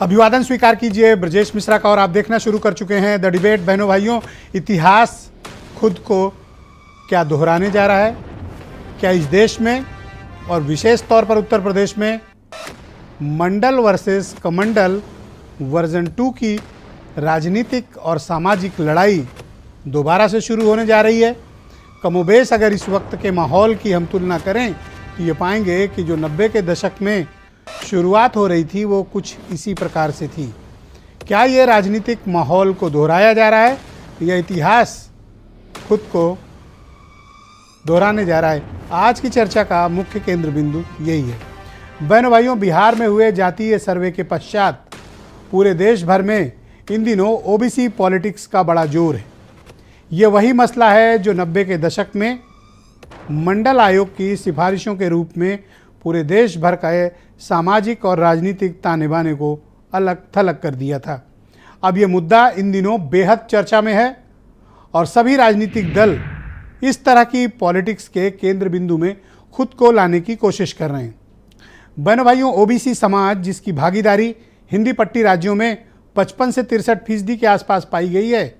अभिवादन स्वीकार कीजिए ब्रजेश मिश्रा का। और आप देखना शुरू कर चुके हैं द डिबेट। बहनों भाइयों, इतिहास खुद को क्या दोहराने जा रहा है? क्या इस देश में और विशेष तौर पर उत्तर प्रदेश में मंडल वर्सेस कमंडल वर्जन 2 की राजनीतिक और सामाजिक लड़ाई दोबारा से शुरू होने जा रही है? कमोबेश अगर इस वक्त के माहौल की हम तुलना करें तो ये पाएंगे कि जो 90 के दशक में शुरुआत हो रही थी वो कुछ इसी प्रकार से थी। क्या ये राजनीतिक माहौल को दोहराया जा रहा है या इतिहास खुद को दोहराने जा रहा है? आज की चर्चा का मुख्य केंद्र बिंदु यही है। बहनों भाइयों, बिहार में हुए जातीय सर्वे के पश्चात पूरे देश भर में इन दिनों ओबीसी पॉलिटिक्स का बड़ा जोर है। ये वही मसला है जो 90 के दशक में मंडल आयोग की सिफारिशों के रूप में पूरे देश भर का सामाजिक और राजनीतिक ताने बाने को अलग थलग कर दिया था। अब ये मुद्दा इन दिनों बेहद चर्चा में है और सभी राजनीतिक दल इस तरह की पॉलिटिक्स के केंद्र बिंदु में खुद को लाने की कोशिश कर रहे हैं। बहनों भाइयों, ओबीसी समाज जिसकी भागीदारी हिंदी पट्टी राज्यों में 55 से 63% के आसपास पाई गई है,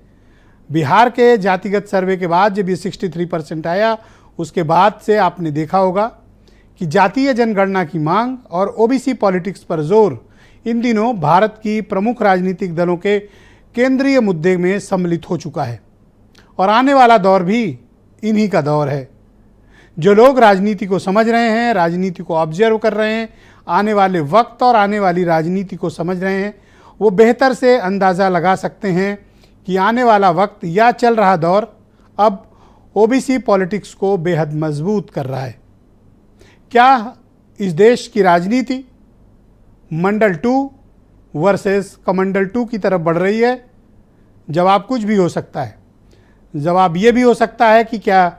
बिहार के जातिगत सर्वे के बाद जब ये 63% आया, उसके बाद से आपने देखा होगा कि जातीय जनगणना की मांग और ओबीसी पॉलिटिक्स पर जोर इन दिनों भारत की प्रमुख राजनीतिक दलों के केंद्रीय मुद्दे में सम्मिलित हो चुका है। और आने वाला दौर भी इन्हीं का दौर है। जो लोग राजनीति को समझ रहे हैं, राजनीति को ऑब्जर्व कर रहे हैं, आने वाले वक्त और आने वाली राजनीति को समझ रहे हैं, वो बेहतर से अंदाज़ा लगा सकते हैं कि आने वाला वक्त या चल रहा दौर अब ओबीसी पॉलिटिक्स को बेहद मजबूत कर रहा है। क्या इस देश की राजनीति मंडल 2 वर्सेस कमंडल 2 की तरफ बढ़ रही है? जवाब कुछ भी हो सकता है। जवाब ये भी हो सकता है कि क्या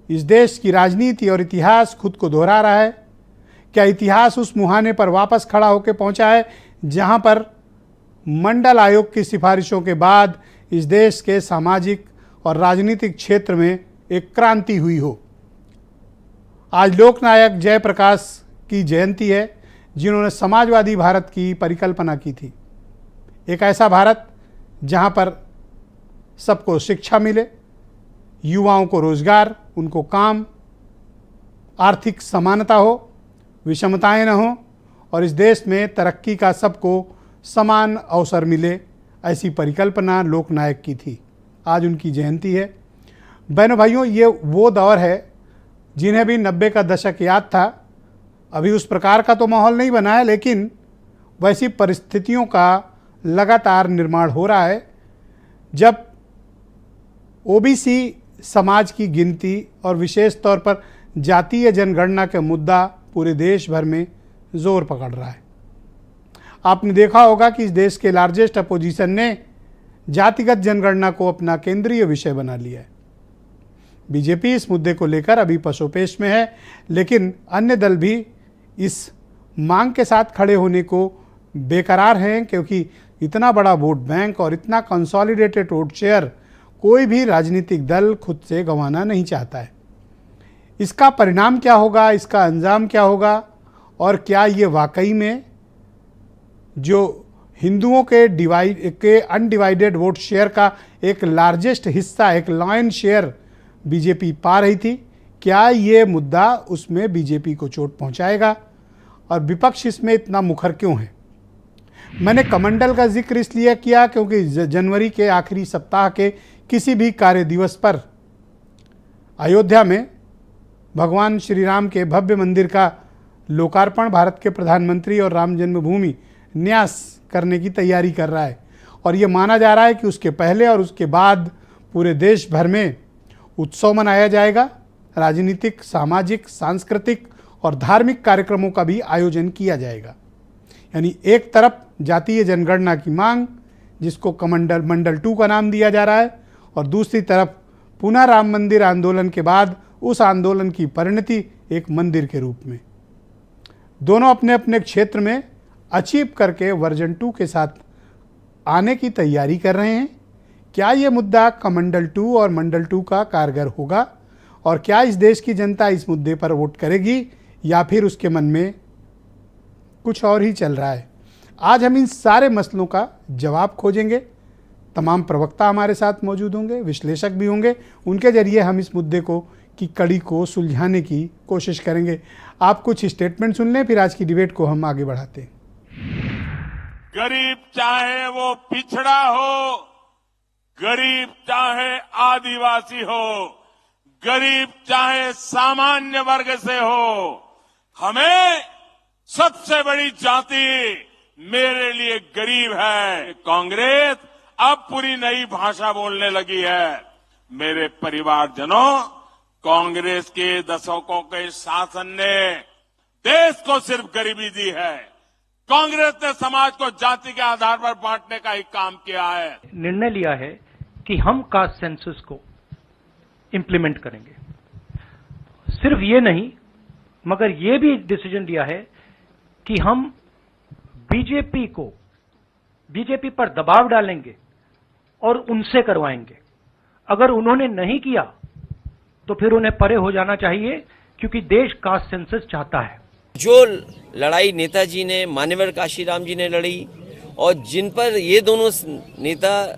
इस देश की राजनीति और इतिहास खुद को दोहरा रहा है? क्या इतिहास उस मुहाने पर वापस खड़ा होकर पहुंचा है जहां पर मंडल आयोग की सिफारिशों के बाद इस देश के सामाजिक और राजनीतिक क्षेत्र में एक क्रांति हुई हो? आज लोकनायक जयप्रकाश की जयंती है, जिन्होंने समाजवादी भारत की परिकल्पना की थी। एक ऐसा भारत जहां पर सबको शिक्षा मिले, युवाओं को रोजगार, उनको काम, आर्थिक समानता हो, विषमताएं न हो और इस देश में तरक्की का सबको समान अवसर मिले, ऐसी परिकल्पना लोकनायक की थी। आज उनकी जयंती है। बहनों भाइयों, ये वो दौर है जिन्हें भी 90 का दशक याद था। अभी उस प्रकार का तो माहौल नहीं बना है, लेकिन वैसी परिस्थितियों का लगातार निर्माण हो रहा है जब ओबीसी समाज की गिनती और विशेष तौर पर जातीय जनगणना का मुद्दा पूरे देश भर में जोर पकड़ रहा है। आपने देखा होगा कि इस देश के लार्जेस्ट अपोजिशन ने जातिगत जनगणना को अपना केंद्रीय विषय बना लिया है। बीजेपी इस मुद्दे को लेकर अभी पसोपेश में है, लेकिन अन्य दल भी इस मांग के साथ खड़े होने को बेकरार हैं, क्योंकि इतना बड़ा वोट बैंक और इतना कंसोलिडेटेड वोट शेयर कोई भी राजनीतिक दल खुद से गंवाना नहीं चाहता है। इसका परिणाम क्या होगा, इसका अंजाम क्या होगा और क्या ये वाकई में जो हिंदुओं के अनडिवाइडेड वोट शेयर का एक लार्जेस्ट हिस्सा, एक लॉयन शेयर बीजेपी पा रही थी, क्या ये मुद्दा उसमें बीजेपी को चोट पहुंचाएगा और विपक्ष इसमें इतना मुखर क्यों है? मैंने कमंडल का जिक्र इसलिए किया क्योंकि जनवरी के आखिरी सप्ताह के किसी भी कार्य दिवस पर अयोध्या में भगवान श्री राम के भव्य मंदिर का लोकार्पण भारत के प्रधानमंत्री और राम जन्मभूमि न्यास करने की तैयारी कर रहा है। और ये माना जा रहा है कि उसके पहले और उसके बाद पूरे देश भर में उत्सव मनाया जाएगा। राजनीतिक, सामाजिक, सांस्कृतिक और धार्मिक कार्यक्रमों का भी आयोजन किया जाएगा। यानी एक तरफ जातीय जनगणना की मांग, जिसको मंडल 2 का नाम दिया जा रहा है, और दूसरी तरफ पुनः राम मंदिर आंदोलन के बाद उस आंदोलन की परिणति एक मंदिर के रूप में। दोनों अपने अपने क्षेत्र में अचीव करके वर्जन 2 के साथ आने की तैयारी कर रहे हैं। क्या ये मुद्दा कमंडल 2 और मंडल 2 का कारगर होगा और क्या इस देश की जनता इस मुद्दे पर वोट करेगी या फिर उसके मन में कुछ और ही चल रहा है? आज हम इन सारे मसलों का जवाब खोजेंगे। तमाम प्रवक्ता हमारे साथ मौजूद होंगे, विश्लेषक भी होंगे। उनके जरिए हम इस मुद्दे को की कड़ी को सुलझाने की कोशिश करेंगे। आप कुछ स्टेटमेंट सुन लें, फिर आज की डिबेट को हम आगे बढ़ाते हैं। गरीब चाहे वो पिछड़ा हो, गरीब चाहे आदिवासी हो, गरीब चाहे सामान्य वर्ग से हो, हमें सबसे बड़ी जाति मेरे लिए गरीब है। कांग्रेस अब पूरी नई भाषा बोलने लगी है। मेरे परिवारजनों, कांग्रेस के दशकों के शासन ने देश को सिर्फ गरीबी दी है। कांग्रेस ने समाज को जाति के आधार पर बांटने का ही काम किया है। निर्णय लिया है कि हम कास्ट सेंसस को इंप्लीमेंट करेंगे। सिर्फ ये नहीं, मगर ये भी डिसीजन लिया है कि हम बीजेपी पर दबाव डालेंगे और उनसे करवाएंगे। अगर उन्होंने नहीं किया तो फिर उन्हें परे हो जाना चाहिए, क्योंकि देश कास्ट सेंसस चाहता है। जो लड़ाई नेताजी ने, मान्यवर काशीराम जी ने लड़ी, और जिन पर ये दोनों नेता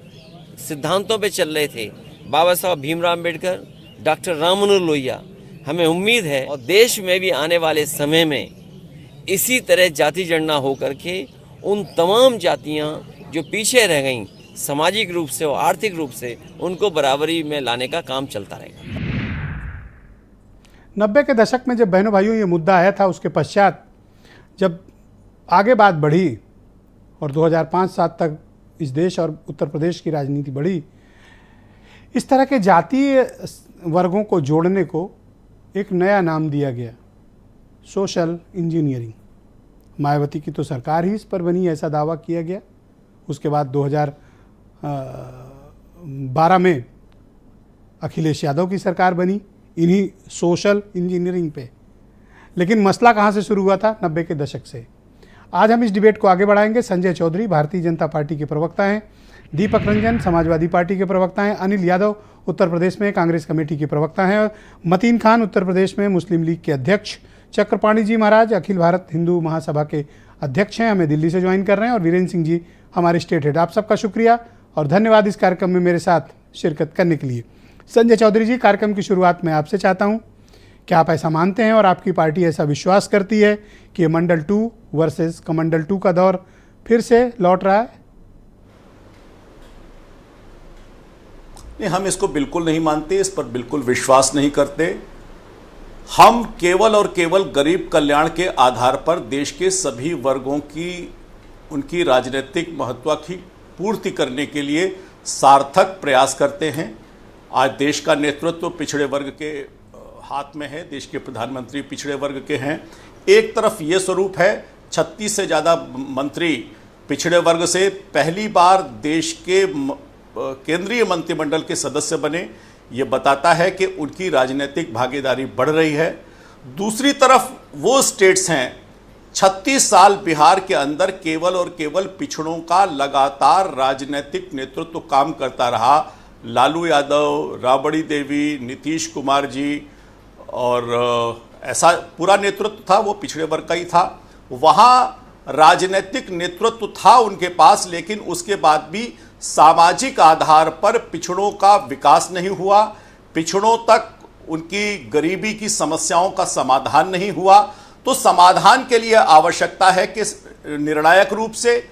सिद्धांतों पे चल रहे थे, बाबा साहब भीमराव अम्बेडकर, डॉक्टर राम मनोहर लोहिया, हमें उम्मीद है और देश में भी आने वाले समय में इसी तरह जाति जनगणना होकर के उन तमाम जातियां जो पीछे रह गईं सामाजिक रूप से और आर्थिक रूप से, उनको बराबरी में लाने का काम चलता रहेगा। 90 के दशक में जब बहनों भाइयों ये मुद्दा आया था, उसके पश्चात जब आगे बात बढ़ी और 2005-7 तक इस देश और उत्तर प्रदेश की राजनीति बढ़ी, इस तरह के जातीय वर्गों को जोड़ने को एक नया नाम दिया गया, सोशल इंजीनियरिंग। मायावती की तो सरकार ही इस पर बनी, ऐसा दावा किया गया। उसके बाद 2012 में अखिलेश यादव की सरकार बनी इन्हीं सोशल इंजीनियरिंग पे। लेकिन मसला कहाँ से शुरू हुआ था? 90 के दशक से। आज हम इस डिबेट को आगे बढ़ाएंगे। संजय चौधरी भारतीय जनता पार्टी के प्रवक्ता हैं, दीपक रंजन समाजवादी पार्टी के प्रवक्ता हैं, अनिल यादव उत्तर प्रदेश में कांग्रेस कमेटी के प्रवक्ता हैं, और मतीन खान उत्तर प्रदेश में मुस्लिम लीग के अध्यक्ष, चक्रपाणी जी महाराज अखिल भारत हिंदू महासभा के अध्यक्ष हैं, हमें दिल्ली से ज्वाइन कर रहे हैं, और वीरेंद्र सिंह जी हमारे स्टेट हेड। आप सबका शुक्रिया और धन्यवाद इस कार्यक्रम में मेरे साथ शिरकत करने के लिए। संजय चौधरी जी, कार्यक्रम की शुरुआत मैं आपसे चाहता हूं, क्या आप ऐसा मानते हैं और आपकी पार्टी ऐसा विश्वास करती है कि ये मंडल 2 वर्सेस कमंडल 2 का दौर फिर से लौट रहा है? नहीं, हम इसको बिल्कुल नहीं मानते, इस पर बिल्कुल विश्वास नहीं करते। हम केवल और केवल गरीब कल्याण के आधार पर देश के सभी वर्गों की उनकी राजनीतिक महत्व की पूर्ति करने के लिए सार्थक प्रयास करते हैं। आज देश का नेतृत्व पिछड़े वर्ग के हाथ में है, देश के प्रधानमंत्री पिछड़े वर्ग के हैं। एक तरफ ये स्वरूप है, 36 से ज़्यादा मंत्री पिछड़े वर्ग से पहली बार देश के केंद्रीय मंत्रिमंडल के सदस्य बने। ये बताता है कि उनकी राजनीतिक भागीदारी बढ़ रही है। दूसरी तरफ वो स्टेट्स हैं, 36 साल बिहार के अंदर केवल और केवल पिछड़ों का लगातार राजनीतिक नेतृत्व काम करता रहा। लालू यादव, राबड़ी देवी, नीतीश कुमार जी, और ऐसा पूरा नेतृत्व था, वो पिछड़े वर्ग का ही था। वहाँ राजनीतिक नेतृत्व था उनके पास, लेकिन उसके बाद भी सामाजिक आधार पर पिछड़ों का विकास नहीं हुआ, पिछड़ों तक उनकी गरीबी की समस्याओं का समाधान नहीं हुआ। तो समाधान के लिए आवश्यकता है कि निर्णायक रूप से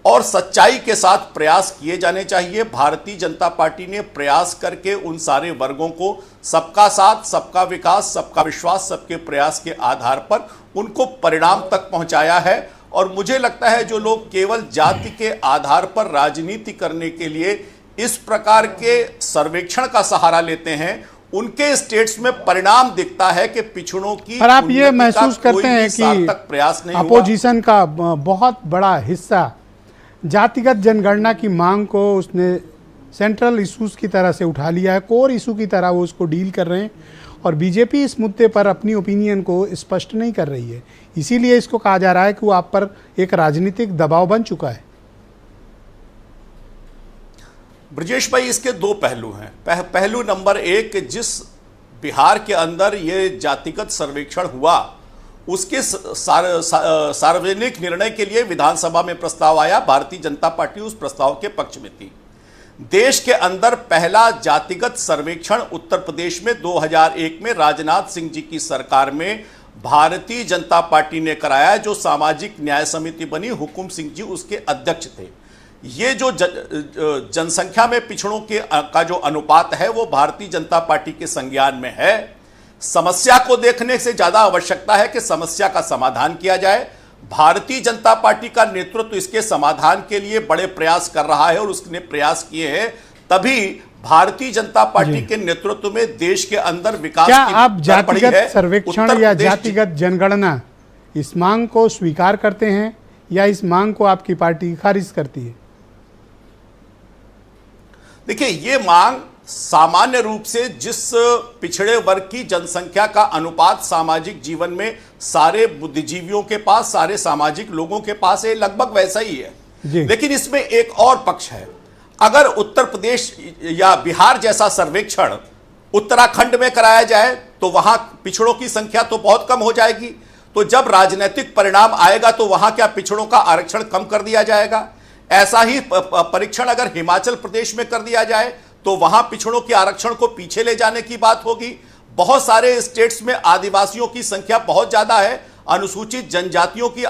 और सच्चाई के साथ प्रयास किए जाने चाहिए। भारतीय जनता पार्टी ने प्रयास करके उन सारे वर्गों को सबका साथ, सबका विकास, सबका विश्वास, सबके प्रयास के आधार पर उनको परिणाम तक पहुंचाया है। और मुझे लगता है जो लोग केवल जाति के आधार पर राजनीति करने के लिए इस प्रकार के सर्वेक्षण का सहारा लेते हैं, उनके स्टेट्स में परिणाम दिखता है कि पिछड़ों की, पर आप ये महसूस करते हैं कि प्रयास नहीं अपोजिशन का बहुत बड़ा हिस्सा जातिगत जनगणना की मांग को उसने सेंट्रल इशूज की तरह से उठा लिया है, कोर इशू की तरह वो उसको डील कर रहे हैं, और बीजेपी इस मुद्दे पर अपनी ओपिनियन को स्पष्ट नहीं कर रही है। इसीलिए इसको कहा जा रहा है कि वो आप पर एक राजनीतिक दबाव बन चुका है। ब्रजेश भाई, इसके दो पहलू हैं। पहलू नंबर 1, जिस बिहार के अंदर ये जातिगत सर्वेक्षण हुआ उसके सार्वजनिक निर्णय के लिए विधानसभा में प्रस्ताव आया। भारतीय जनता पार्टी उस प्रस्ताव के पक्ष में थी। देश के अंदर पहला जातिगत सर्वेक्षण उत्तर प्रदेश में 2001 में राजनाथ सिंह जी की सरकार में भारतीय जनता पार्टी ने कराया, जो सामाजिक न्याय समिति बनी। हुकुम सिंह जी उसके अध्यक्ष थे। ये जो जनसंख्या में पिछड़ों का जो अनुपात है वो भारतीय जनता पार्टी के संज्ञान में है। समस्या को देखने से ज्यादा आवश्यकता है कि समस्या का समाधान किया जाए। भारतीय जनता पार्टी का नेतृत्व इसके समाधान के लिए बड़े प्रयास कर रहा है और उसने प्रयास किए हैं, तभी भारतीय जनता पार्टी के नेतृत्व में देश के अंदर विकास क्या की आप दर बढ़ी है। जातिगत सर्वेक्षण या जातिगत जनगणना इस मांग को स्वीकार करते हैं या इस मांग को आपकी पार्टी खारिज करती है? देखिए, ये मांग सामान्य रूप से जिस पिछड़े वर्ग की जनसंख्या का अनुपात सामाजिक जीवन में सारे बुद्धिजीवियों के पास, सारे सामाजिक लोगों के पास है, लगभग वैसा ही है। लेकिन इसमें एक और पक्ष है। अगर उत्तर प्रदेश या बिहार जैसा सर्वेक्षण उत्तराखंड में कराया जाए तो वहां पिछड़ों की संख्या तो बहुत कम हो जाएगी। तो जब राजनीतिक परिणाम आएगा तो वहां क्या पिछड़ों का आरक्षण कम कर दिया जाएगा? ऐसा ही परीक्षण अगर हिमाचल प्रदेश में कर दिया जाए तो वहां पिछड़ों के आरक्षण को पीछे ले जाने की बात होगी। बहुत सारे स्टेट्स में आदिवासियों की संख्या बहुत ज्यादा है, अनुसूचित जनजातियों की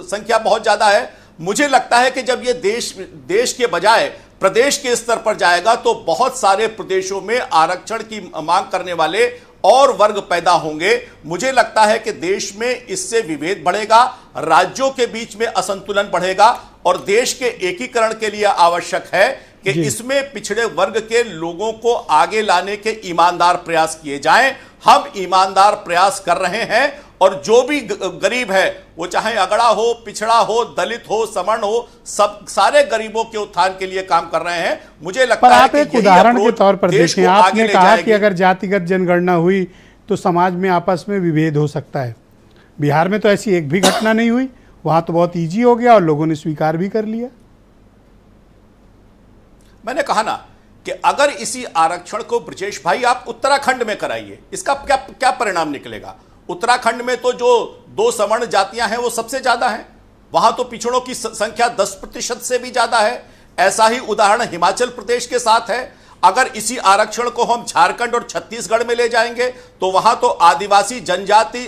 संख्या बहुत ज्यादा है। मुझे लगता है कि जब ये देश के बजाय प्रदेश के स्तर पर जाएगा तो बहुत सारे प्रदेशों में आरक्षण की मांग करने वाले और वर्ग पैदा होंगे। मुझे लगता है कि देश में इससे विभेद बढ़ेगा, राज्यों के बीच में असंतुलन बढ़ेगा और देश के एकीकरण के लिए आवश्यक है कि इसमें पिछड़े वर्ग के लोगों को आगे लाने के ईमानदार प्रयास किए जाएं। हम ईमानदार प्रयास कर रहे हैं और जो भी गरीब है, वो चाहे अगड़ा हो, पिछड़ा हो, दलित हो, सवर्ण हो, सब सारे गरीबों के उत्थान के लिए काम कर रहे हैं। मुझे लगता है कि एक उदाहरण के तौर पर देखें, आपने कहा कि अगर जातिगत जनगणना हुई तो समाज में आपस में विभेद हो सकता है। बिहार में तो ऐसी एक भी घटना नहीं हुई, वहां तो बहुत ईजी हो गया और लोगों ने स्वीकार भी कर लिया। मैंने कहा ना कि अगर इसी आरक्षण को ब्रजेश भाई आप उत्तराखंड में कराइए, इसका क्या परिणाम निकलेगा? उत्तराखंड में तो जो 2 सवर्ण जातियां हैं वो सबसे ज्यादा हैं, वहां तो पिछड़ों की संख्या 10% से भी ज्यादा है। ऐसा ही उदाहरण हिमाचल प्रदेश के साथ है। अगर इसी आरक्षण को हम झारखंड और छत्तीसगढ़ में ले जाएंगे तो वहां तो आदिवासी जनजाति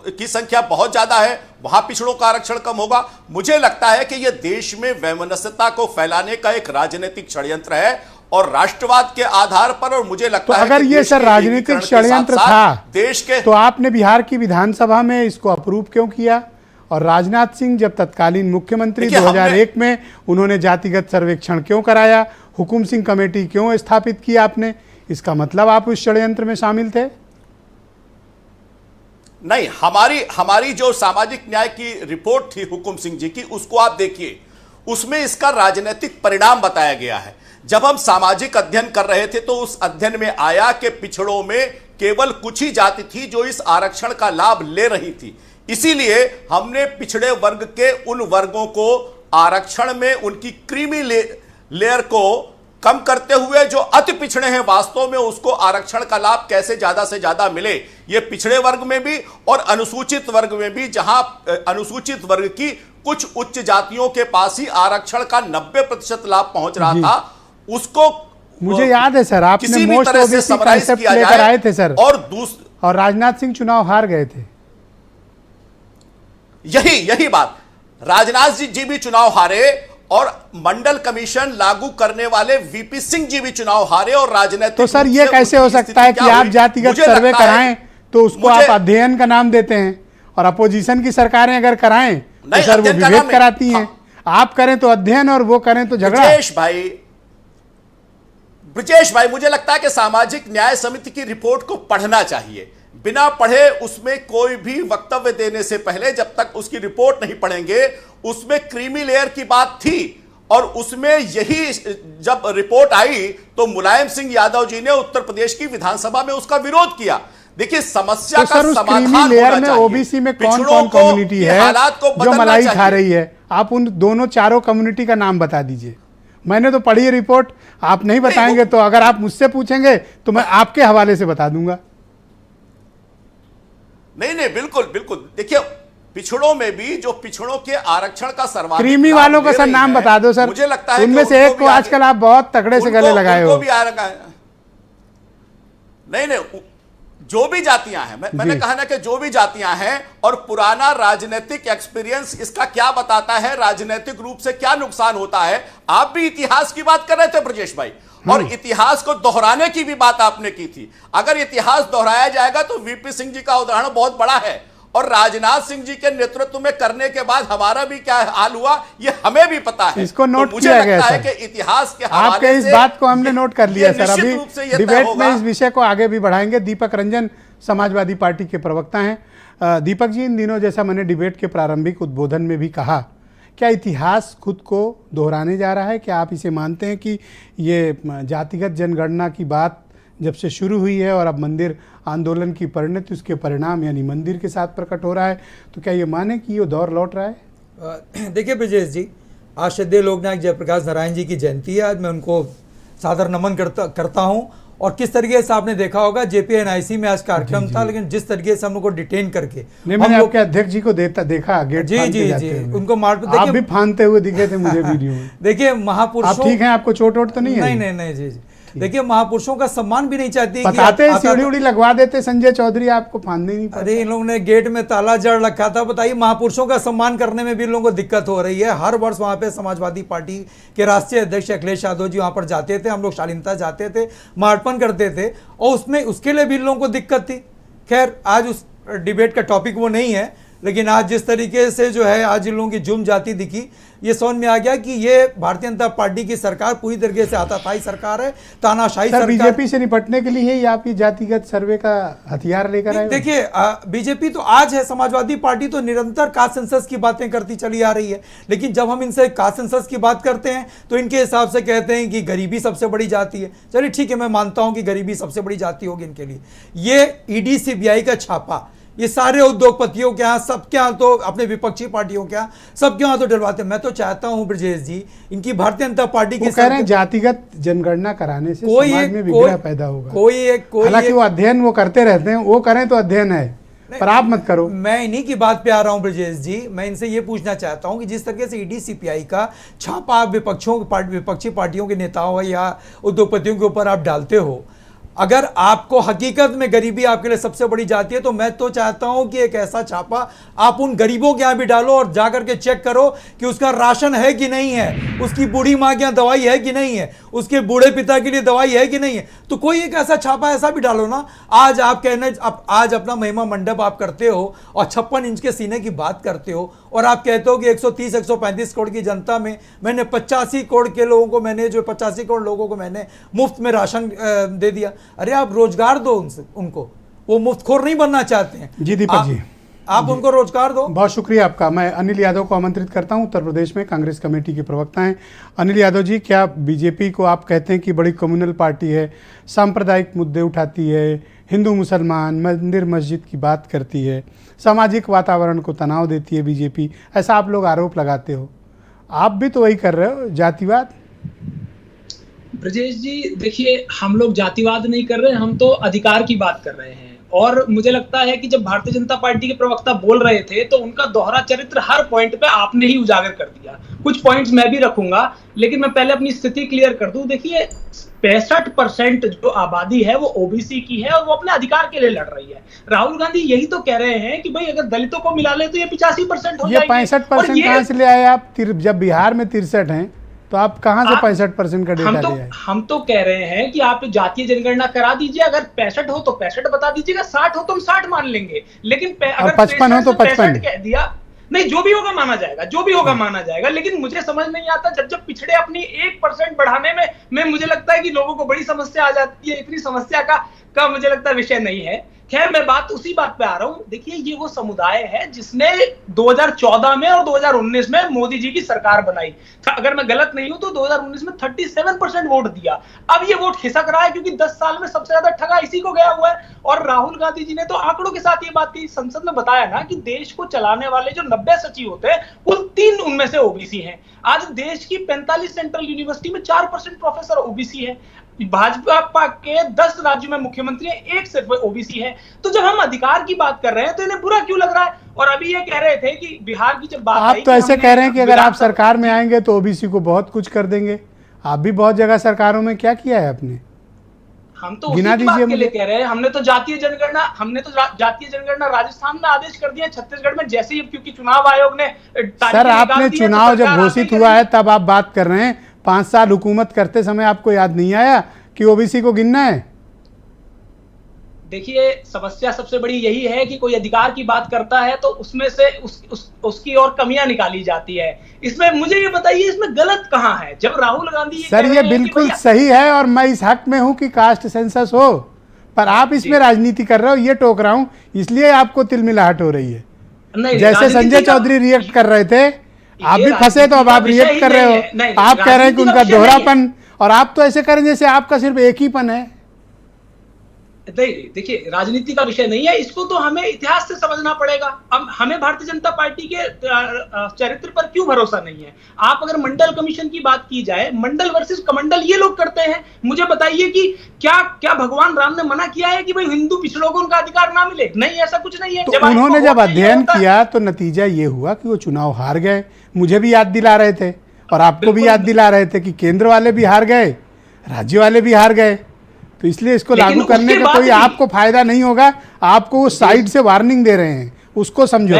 की संख्या बहुत ज्यादा है, वहां पिछड़ों का आरक्षण कम होगा। मुझे लगता है कि यह देश में वैमनस्यता को फैलाने का एक राजनीतिक षड्यंत्र है और राष्ट्रवाद के आधार पर। और मुझे लगता है अगर ये सर राजनीतिक षड्यंत्र था देश के, तो आपने बिहार की विधानसभा में इसको अप्रूव क्यों किया? और राजनाथ सिंह जब तत्कालीन मुख्यमंत्री 2001 में उन्होंने जातिगत सर्वेक्षण क्यों कराया? हुकुम सिंह कमेटी क्यों स्थापित की आपने? इसका मतलब आप उस षड्यंत्र में शामिल थे? नहीं, हमारी जो सामाजिक न्याय की रिपोर्ट थी हुकुम सिंह जी की, उसको आप देखिए, उसमें इसका राजनीतिक परिणाम बताया गया है। जब हम सामाजिक अध्ययन कर रहे थे तो उस अध्ययन में आया कि पिछड़ों में केवल कुछ ही जाति थी जो इस आरक्षण का लाभ ले रही थी। इसीलिए हमने पिछड़े वर्ग के उन वर्गों को आरक्षण में उनकी क्रीमी लेयर को कम करते हुए जो अति पिछड़े हैं वास्तव में उसको आरक्षण का लाभ कैसे ज्यादा से ज्यादा मिले, ये पिछड़े वर्ग में भी और अनुसूचित वर्ग में भी, जहां अनुसूचित वर्ग की कुछ उच्च जातियों के पास ही आरक्षण का 90% लाभ पहुंच रहा था, उसको मुझे याद है सर, आपने मोस्ट ओबीसी कांसेप्ट लेकर आए थे सर, और राजनाथ सिंह चुनाव हार गए थे। यही बात, राजनाथ जी भी चुनाव हारे और मंडल कमीशन लागू करने वाले वीपी सिंह जी भी चुनाव हारे और राजनीतिक। तो सर ये कैसे हो सकता है कि आप जातिगत सर्वे कराएं तो उसको आप अध्ययन का नाम देते हैं और अपोजिशन की सरकारें अगर कराएं तो सर वो विभेद कराती हैं। आप करें तो अध्ययन और वो करें तो झगड़ा। ब्रजेश भाई, मुझे लगता है कि सामाजिक न्याय समिति की रिपोर्ट को पढ़ना चाहिए। बिना पढ़े उसमें कोई भी वक्तव्य देने से पहले जब तक उसकी रिपोर्ट नहीं पढ़ेंगे, उसमें क्रीमी लेयर की बात थी और उसमें यही जब रिपोर्ट आई तो मुलायम सिंह यादव जी ने उत्तर प्रदेश की विधानसभा में उसका विरोध किया। देखिए, समस्या तो का समाधान लेयर में ओबीसी में कौन कौन कम्युनिटी है जो मलाई खा रही है? आप उन दोनों चारों कम्युनिटी का नाम बता दीजिए। मैंने तो पढ़ी है रिपोर्ट, आप नहीं बताएंगे तो अगर आप मुझसे पूछेंगे तो मैं आपके हवाले से बता दूंगा। नहीं, बिल्कुल बिल्कुल। देखिए, पिछड़ों में भी जो पिछड़ों के आरक्षण का सर्वाधिक क्रीमी वालों का सर नाम बता दो सर, मुझे लगता है उनमें से एक को आजकल आप बहुत तगड़े से गले लगाए हो। नहीं, जो भी जातियां हैं, मैंने कहा ना कि जो भी जातियां हैं, और पुराना राजनीतिक एक्सपीरियंस इसका क्या बताता है, राजनीतिक रूप से क्या नुकसान होता है। आप भी इतिहास की बात कर रहे थे ब्रजेश भाई, और इतिहास को दोहराने की भी बात आपने की थी। अगर इतिहास दोहराया जाएगा तो वीपी सिंह जी का उदाहरण बहुत बड़ा है, और राजनाथ सिंह जी के नेतृत्व में करने के बाद हमारा भी क्या हाल हुआ ये हमें भी पता है। इसको नोट तो मुझे किया लगता गया है सर, कि इतिहास के आपके इस बात को हमने नोट कर लिया सर। अभी डिबेट में होगा। इस विषय को आगे भी बढ़ाएंगे। दीपक रंजन समाजवादी पार्टी के प्रवक्ता हैं। दीपक जी, इन दिनों जैसा मैंने डिबेट के प्रारंभिक उद्बोधन में भी कहा, क्या इतिहास खुद को दोहराने जा रहा है? क्या आप इसे मानते हैं कि ये जातिगत जनगणना की बात जब से शुरू हुई है और अब मंदिर आंदोलन की परिणति, उसके परिणाम यानी मंदिर के साथ प्रकट हो रहा है, तो क्या ये माने कि ये दौर लौट रहा है? देखिए ब्रजेश जी, आज श्रद्धेय लोकनायक जयप्रकाश नारायण जी की जयंती है। आज मैं उनको सादर नमन करता हूँ। और किस तरीके से आपने देखा होगा JPNIC में आज कार्यक्रम था, लेकिन जिस तरीके से हम लोग को डिटेन करके, नहीं, मैंने आपके अध्यक्ष जी को देखा गेट जी जी जी उनको मार पे आप भी फांदते हुए दिखे थे मुझे वीडियो में। देखिए महापुरुषों, आप ठीक हैं? आपको चोट वोट तो नहीं है? नहीं जी। देखिए महापुरुषों का सम्मान भी नहीं चाहती, बताते सीढ़ी उड़ी लगवा देते संजय चौधरी, आपको फांदे नहीं। अरे इन लोगों ने गेट में ताला जड़ रखा था। बताइए, महापुरुषों का सम्मान करने में भी इन लोगों को दिक्कत हो रही है। हर वर्ष वहां पे समाजवादी पार्टी के राष्ट्रीय अध्यक्ष अखिलेश यादव जी वहां पर जाते थे, हम लोग शालीनता जाते थे, मार्पण करते थे, और उसमें उसके लिए भी इन लोगों को दिक्कत थी। खैर, आज उस डिबेट का टॉपिक वो नहीं है, लेकिन आज जिस तरीके से जो है आज इन लोगों की जुम जाती दिखी, ये समझ में आ गया कि ये भारतीय जनता पार्टी की सरकार पूरी तरीके से आताताई सरकार है, तानाशाही सरकार। बीजेपी से निपटने के लिए ही आप ये जातिगत सर्वे का हथियार लेकर आए? देखिए, बीजेपी तो आज है, समाजवादी पार्टी तो निरंतर कास्ट सेंसस की बातें करती चली आ रही है, लेकिन जब हम इनसे कास्ट सेंसस की बात करते हैं तो इनके हिसाब से कहते हैं कि गरीबी सबसे बड़ी जाति है। चलिए ठीक है, मैं मानता हूं कि गरीबी सबसे बड़ी जाति होगी इनके लिए। ये ED CBI का छापा ये सारे उद्योगपतियों के यहाँ, सबके यहाँ, तो अपने विपक्षी पार्टियों के यहाँ, सबके यहाँ तो डरवाते हैं। मैं तो चाहता हूँ ब्रजेश जी, इनकी भारतीय जनता पार्टी की कह रहे हैं जातिगत जनगणना कराने से समाज में विग्रह पैदा होगा। हालांकि वो अध्ययन वो करते रहते हैं, वो करें तो अध्ययन है, पर आप मत करो। मैं इन्हीं की बात पे आ रहा हूं ब्रजेश जी। मैं इनसे ये पूछना चाहता हूं कि जिस तरीके से ED CPI का छापा आप विपक्षी पार्टियों के नेताओं या उद्योगपतियों के ऊपर आप डालते हो, अगर आपको हकीकत में गरीबी आपके लिए सबसे बड़ी जाती है, तो मैं तो चाहता हूं कि एक ऐसा छापा आप उन गरीबों के यहाँ भी डालो और जाकर के चेक करो कि उसका राशन है कि नहीं है, उसकी बूढ़ी माँ के यहाँ दवाई है कि नहीं है, उसके बूढ़े पिता के लिए दवाई है कि नहीं है। तो कोई एक ऐसा छापा ऐसा भी डालो ना। आज आप आज अपना महिमा मंडप आप करते हो और 56 इंच के सीने की बात करते हो, और आप कहते हो कि 130-135 करोड़ की जनता में मैंने 85 करोड़ के लोगों को, मैंने जो 85 करोड़ लोगों को मैंने मुफ्त में राशन दे दिया। अरे आप रोजगार दो उनको, वो मुफ्तखोर नहीं बनना चाहते हैं। जी दीपक जी, आप उनको रोजगार दो। बहुत शुक्रिया आपका। मैं अनिल यादव को आमंत्रित करता हूं, उत्तर प्रदेश में कांग्रेस कमेटी के प्रवक्ता हैं। अनिल यादव जी, क्या बीजेपी को आप कहते हैं कि बड़ी कम्युनल पार्टी है, सांप्रदायिक मुद्दे उठाती है, हिंदू मुसलमान मंदिर मस्जिद की बात करती है, सामाजिक वातावरण को तनाव देती है बीजेपी, ऐसा आप लोग आरोप लगाते हो? आप भी तो वही कर रहे हो, जातिवाद। ब्रजेश जी, देखिए, हम लोग जातिवाद नहीं कर रहे, हम तो अधिकार की बात कर रहे हैं। और मुझे लगता है कि जब भारतीय जनता पार्टी के प्रवक्ता बोल रहे थे तो उनका दोहरा चरित्र हर पॉइंट पे आपने ही उजागर कर दिया। कुछ पॉइंट्स मैं भी रखूंगा, लेकिन मैं पहले अपनी स्थिति क्लियर कर दूं। देखिए, 65% जो आबादी है वो OBC की है और वो अपने अधिकार के लिए लड़ रही है। राहुल गांधी यही तो कह रहे हैं कि भाई अगर दलितों को मिला ले तो ये 85% हो जाएगी। 65% कहां से ले आए आप? जब बिहार में 63 हैं तो आप कहां से 65% का डेटा ले आए? हम तो कह रहे हैं कि आप जातीय जनगणना करा दीजिए। अगर 65 हो तो 65 बता दीजिएगा, 60 हो तो हम 60 मान लेंगे, लेकिन अगर 55 हो तो 55 कह दिया, नहीं, जो भी होगा माना जाएगा, जो भी होगा माना जाएगा। लेकिन मुझे समझ नहीं आता, जब पिछड़े अपनी 1% बढ़ाने में मुझे लगता है कि लोगों को बड़ी समस्या आ जाती है। इतनी समस्या का मुझे लगता है विषय नहीं है। खैर, मैं उसी बात पे आ रहा हूं। देखिए, ये वो समुदाय है जिसने 2014 में और 2019 में मोदी जी की सरकार बनाई। अगर मैं गलत नहीं हूं तो 2019 में 37% वोट दिया। अब ये वोट खिसक रहा है क्योंकि 10 साल में सबसे ज्यादा ठगा इसी को गया हुआ है। और राहुल गांधी जी ने तो आंकड़ों के साथ ये बात कही, संसद में बताया ना कि देश को चलाने वाले जो 90 सचिव होते हैं, कुल 3 उनमें से OBC हैं। आज देश की 45 सेंट्रल यूनिवर्सिटी में 4% प्रोफेसर OBC है। भाजपा के 10 राज्यों में मुख्यमंत्री है, एक सिर्फ ओबीसी है। तो जब हम अधिकार की बात कर रहे हैं तो इन्हें बुरा क्यों लग रहा है? और अभी ये कह रहे थे कि बिहार की जब बात आप आई तो कि ऐसे हमने कह रहे हैं कि अगर आप विधानसभा- सरकार में आएंगे तो ओबीसी को बहुत कुछ कर देंगे। आप भी बहुत जगह सरकारों में क्या किया है आपने? हम तो उसी गिना की बात दीजिए के लिए मुझे। कह रहे हैं। हमने तो जातीय जनगणना राजस्थान में आदेश कर दिया, छत्तीसगढ़ में जैसे ही, क्योंकि चुनाव आयोग ने तारीखें सर निकाल आपने दी हैं, तो चुनाव जब सरकार घोषित आगे हुआ करेगी। है तब आप बात कर रहे हैं। 5 साल हुकूमत करते समय आपको याद नहीं आया कि ओबीसी को गिनना है? देखिए, समस्या सबसे बड़ी यही है कि कोई अधिकार की बात करता है तो उसमें से उसकी और कमियां निकाली जाती है। इसमें मुझे ये बताइए, इसमें गलत कहां है? जब राहुल गांधी सर कह ये रहे हैं कि बिल्कुल भैया- सही है और मैं इस हक में हूं कि कास्ट सेंसस हो, पर आप इसमें राजनीति कर रहे हो, ये टोक रहा हूं, इसलिए आपको तिलमिलाहट हो रही है। नहीं, जैसे राजनीति संजय का- चौधरी रिएक्ट कर रहे थे, आप ये भी फंसे तो अब आप राजनीति का रिएक्ट कर विषय रहे ही हो। नहीं है। नहीं, आप कह रहे हैं कि राजनीति का उनका विषय नहीं है। दोहरापन, और आप तो ऐसे करें जैसे आपका सिर्फ एक ही पन है। नहीं, देखिए, राजनीति का विषय नहीं है, इसको तो हमें इतिहास से समझना पड़ेगा। अब हमें भारतीय जनता पार्टी के चरित्र पर क्यों भरोसा नहीं है? आप अगर मंडल कमीशन की बात की जाए, मंडल वर्सेस कमंडल ये लोग करते हैं। मुझे बताइए कि क्या भगवान राम ने मना किया है कि भाई हिंदू पिछड़ों को उनका अधिकार ना मिले? नहीं, ऐसा कुछ नहीं है। तो उन्होंने जब अध्ययन किया तो नतीजा ये हुआ कि वो चुनाव हार गए। मुझे भी याद दिला रहे थे और आपको भी याद दिला रहे थे कि केंद्र वाले भी हार गए, राज्य वाले भी हार गए। तो इसलिए इसको लागू करने का कोई आपको फायदा नहीं होगा। आपको वो साइड से वार्निंग दे रहे हैं, उसको समझो।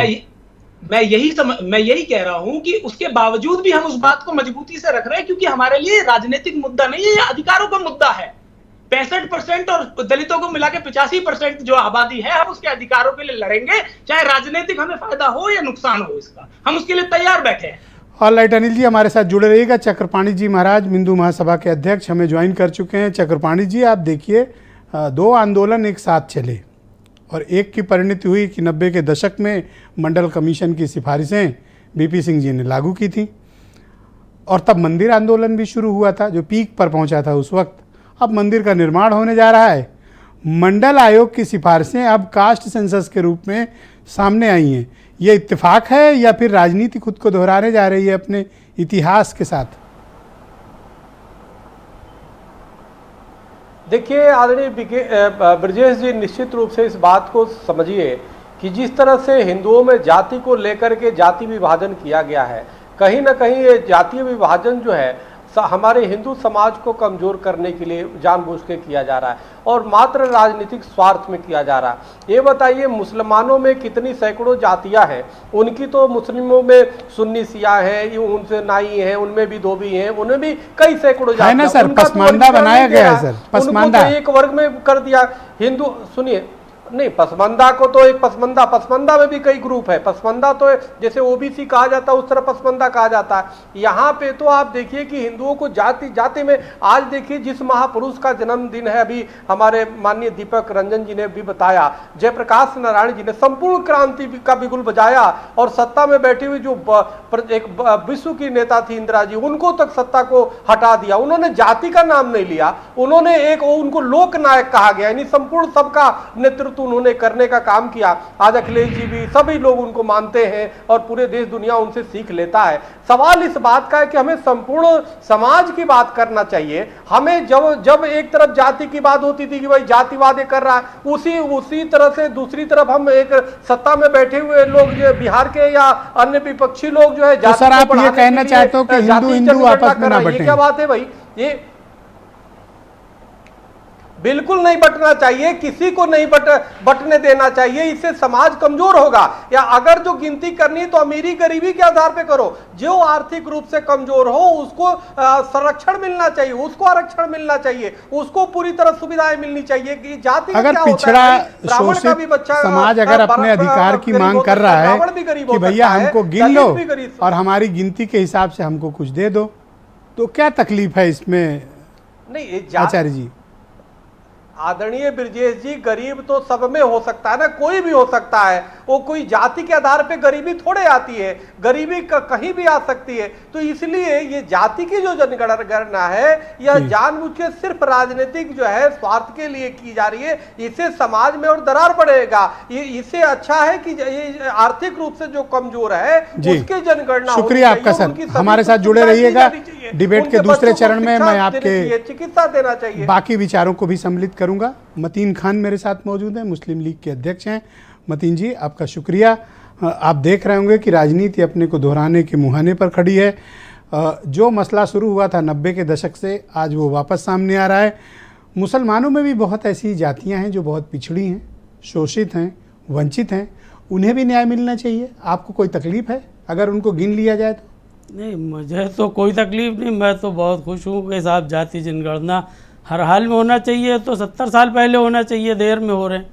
मैं यही कह रहा हूं कि उसके बावजूद भी हम उस बात को मजबूती से रख रहे हैं, क्योंकि हमारे लिए राजनीतिक मुद्दा नहीं है, ये अधिकारों का मुद्दा है। 65% और दलितों को मिला के 85% जो आबादी है, हम उसके अधिकारों के लिए लड़ेंगे, चाहे राजनीतिक हमें फायदा हो या नुकसान हो, इसका हम उसके लिए तैयार बैठे हैं। ऑलराइट अनिल जी, हमारे साथ जुड़े रहिएगा। चक्रपाणी जी महाराज हिंदू महासभा के अध्यक्ष हमें ज्वाइन कर चुके हैं। चक्रपाणी जी, आप देखिए, 2 आंदोलन एक साथ चले और एक की परिणति हुई कि 90 के दशक में मंडल कमीशन की सिफारिशें बीपी सिंह जी ने लागू की थी और तब मंदिर आंदोलन भी शुरू हुआ था जो पीक पर पहुंचा था उस वक्त। अब मंदिर का निर्माण होने जा रहा है। मंडल आयोग की सिफारिशें अब कास्ट सेंसस के रूप में सामने आई हैं। ये इत्तेफाक है या फिर राजनीति खुद को दोहराने जा रही है अपने इतिहास के साथ? देखिए आदरणीय ब्रजेश जी, निश्चित रूप से इस बात को समझिए कि जिस तरह से हिंदुओं में जाति को लेकर के जाति विभाजन किया गया है, कहीं ना कहीं ये जातीय विभाजन जो है हमारे हिंदू समाज को कमजोर करने के लिए जानबूझ के किया जा रहा है और मात्र राजनीतिक स्वार्थ में किया जा रहा है। ये बताइए, मुसलमानों में कितनी सैकड़ों जातियां हैं? उनकी तो मुस्लिमों में सुन्नी शिया हैं, उनसे नाई हैं, उनमें भी धोबी हैं, उनमें भी कई सैकड़ों जातियां है ना सर, पसमानदा बनाया गया है सर, पसमानदा तो एक वर्ग में कर दिया। हिंदू सुनिए, नहीं, पसमंदा को तो एक पसमंदा में भी कई ग्रुप है। पसमंदा तो जैसे ओबीसी कहा जाता है उस तरह पसमंदा कहा जाता है। यहाँ पे तो आप देखिए कि हिंदुओं को जाति जाति में, आज देखिए जिस महापुरुष का जन्मदिन है, अभी हमारे माननीय दीपक रंजन जी ने भी बताया, जयप्रकाश नारायण जी ने संपूर्ण क्रांति का बिगुल बजाया और सत्ता में बैठी हुई जो एक विश्व की नेता थी इंदिरा जी, उनको तक सत्ता को हटा दिया। उन्होंने जाति का नाम नहीं लिया, उन्होंने उनको लोकनायक कहा गया, यानी संपूर्ण सबका नेतृत्व उन्होंने करने का काम किया। आज अखिलेश जी भी, सभी लोग उनको मानते हैं और पूरे देश दुनिया उनसे सीख लेता है। सवाल इस बात का है कि हमें संपूर्ण समाज की बात करना चाहिए। हमें जब एक तरफ जाति की बात होती थी कि भाई जातिवाद कर रहा है, उसी तरह से दूसरी तरफ हम एक सत्ता में बैठे हुए लोग जो बिहार के या अन्य विपक्षी लोग जो है, तो सर आप ये कहना चाहते हो कि हिंदू आपस में ना बंटे? क्या बात है भाई, ये बिल्कुल नहीं बंटना चाहिए, किसी को नहीं बंटने देना चाहिए, इससे समाज कमजोर होगा। या अगर जो गिनती करनी है तो अमीरी गरीबी के आधार पे करो, जो आर्थिक रूप से कमजोर हो उसको संरक्षण मिलना चाहिए, उसको आरक्षण मिलना चाहिए, उसको पूरी तरह सुविधाएं मिलनी चाहिए। कि जाति अगर पिछड़ा शोषित समाज अगर अपने अधिकार की मांग कर रहा है कि भैया हमको गिन लो और हमारी गिनती के हिसाब से हमको कुछ दे दो, तो क्या तकलीफ है इसमें नहीं आचार्य जी? आदरणीय ब्रजेश जी, गरीब तो सब में हो सकता है ना, कोई भी हो सकता है। वो कोई जाति के आधार पे गरीबी थोड़े आती है, गरीबी कहीं भी आ सकती है। तो इसलिए ये जाति की जो जनगणना है यह जानबूझ के सिर्फ राजनीतिक जो है स्वार्थ के लिए की जा रही है। इससे समाज में और दरार पड़ेगा। इससे अच्छा है कि ये आर्थिक रूप से जो कमजोर है उसके जनगणना। शुक्रिया आपका सर, हमारे साथ जुड़े रहिएगा। डिबेट के दूसरे चरण में मैं आपके चिकित्सा देना चाहिए, बाकी विचारों को भी सम्मिलित करूंगा। मतीन खान मेरे साथ मौजूद हैं, मुस्लिम लीग के अध्यक्ष हैं। मतीन जी, आपका शुक्रिया। आप देख रहे होंगे कि राजनीति अपने को दोहराने के मुहाने पर खड़ी है। जो मसला शुरू हुआ था 90 के दशक से, आज वो वापस सामने आ रहा है। मुसलमानों में भी बहुत ऐसी जातियां हैं जो बहुत पिछड़ी हैं, शोषित हैं, वंचित हैं। उन्हें भी न्याय मिलना चाहिए। आपको कोई तकलीफ है अगर उनको गिन लिया जाए तो? नहीं, मुझे तो कोई तकलीफ नहीं। मैं तो बहुत खुश हूँ कि साहब जाति जनगणना हर हाल में होना चाहिए। तो 70 साल पहले होना चाहिए, देर में हो रहे हैं।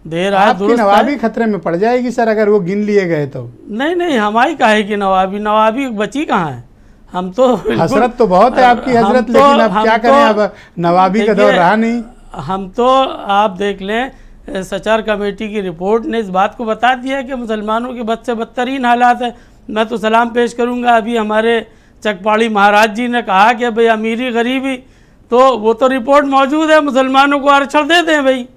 देर आज आपकी नवाबी खतरे में पड़ जाएगी सर अगर वो गिन लिए गए तो। नहीं, हमारी काहे की नवाबी बची कहाँ है? हम तो हसरत तो बहुत है आपकी हजरत, लेकिन अब क्या करें, अब नवाबी का दौर रहा नहीं। हम तो आप देख लें, सचार कमेटी की रिपोर्ट ने इस बात को बता दिया है कि मुसलमानों के बद से बदतरीन हालात है। मैं तो सलाम पेश करूंगा, अभी हमारे चकपाड़ी महाराज जी ने कहा कि भाई अमीरी गरीबी, तो वो तो रिपोर्ट मौजूद है, मुसलमानों को आरक्षण दे दें भाई,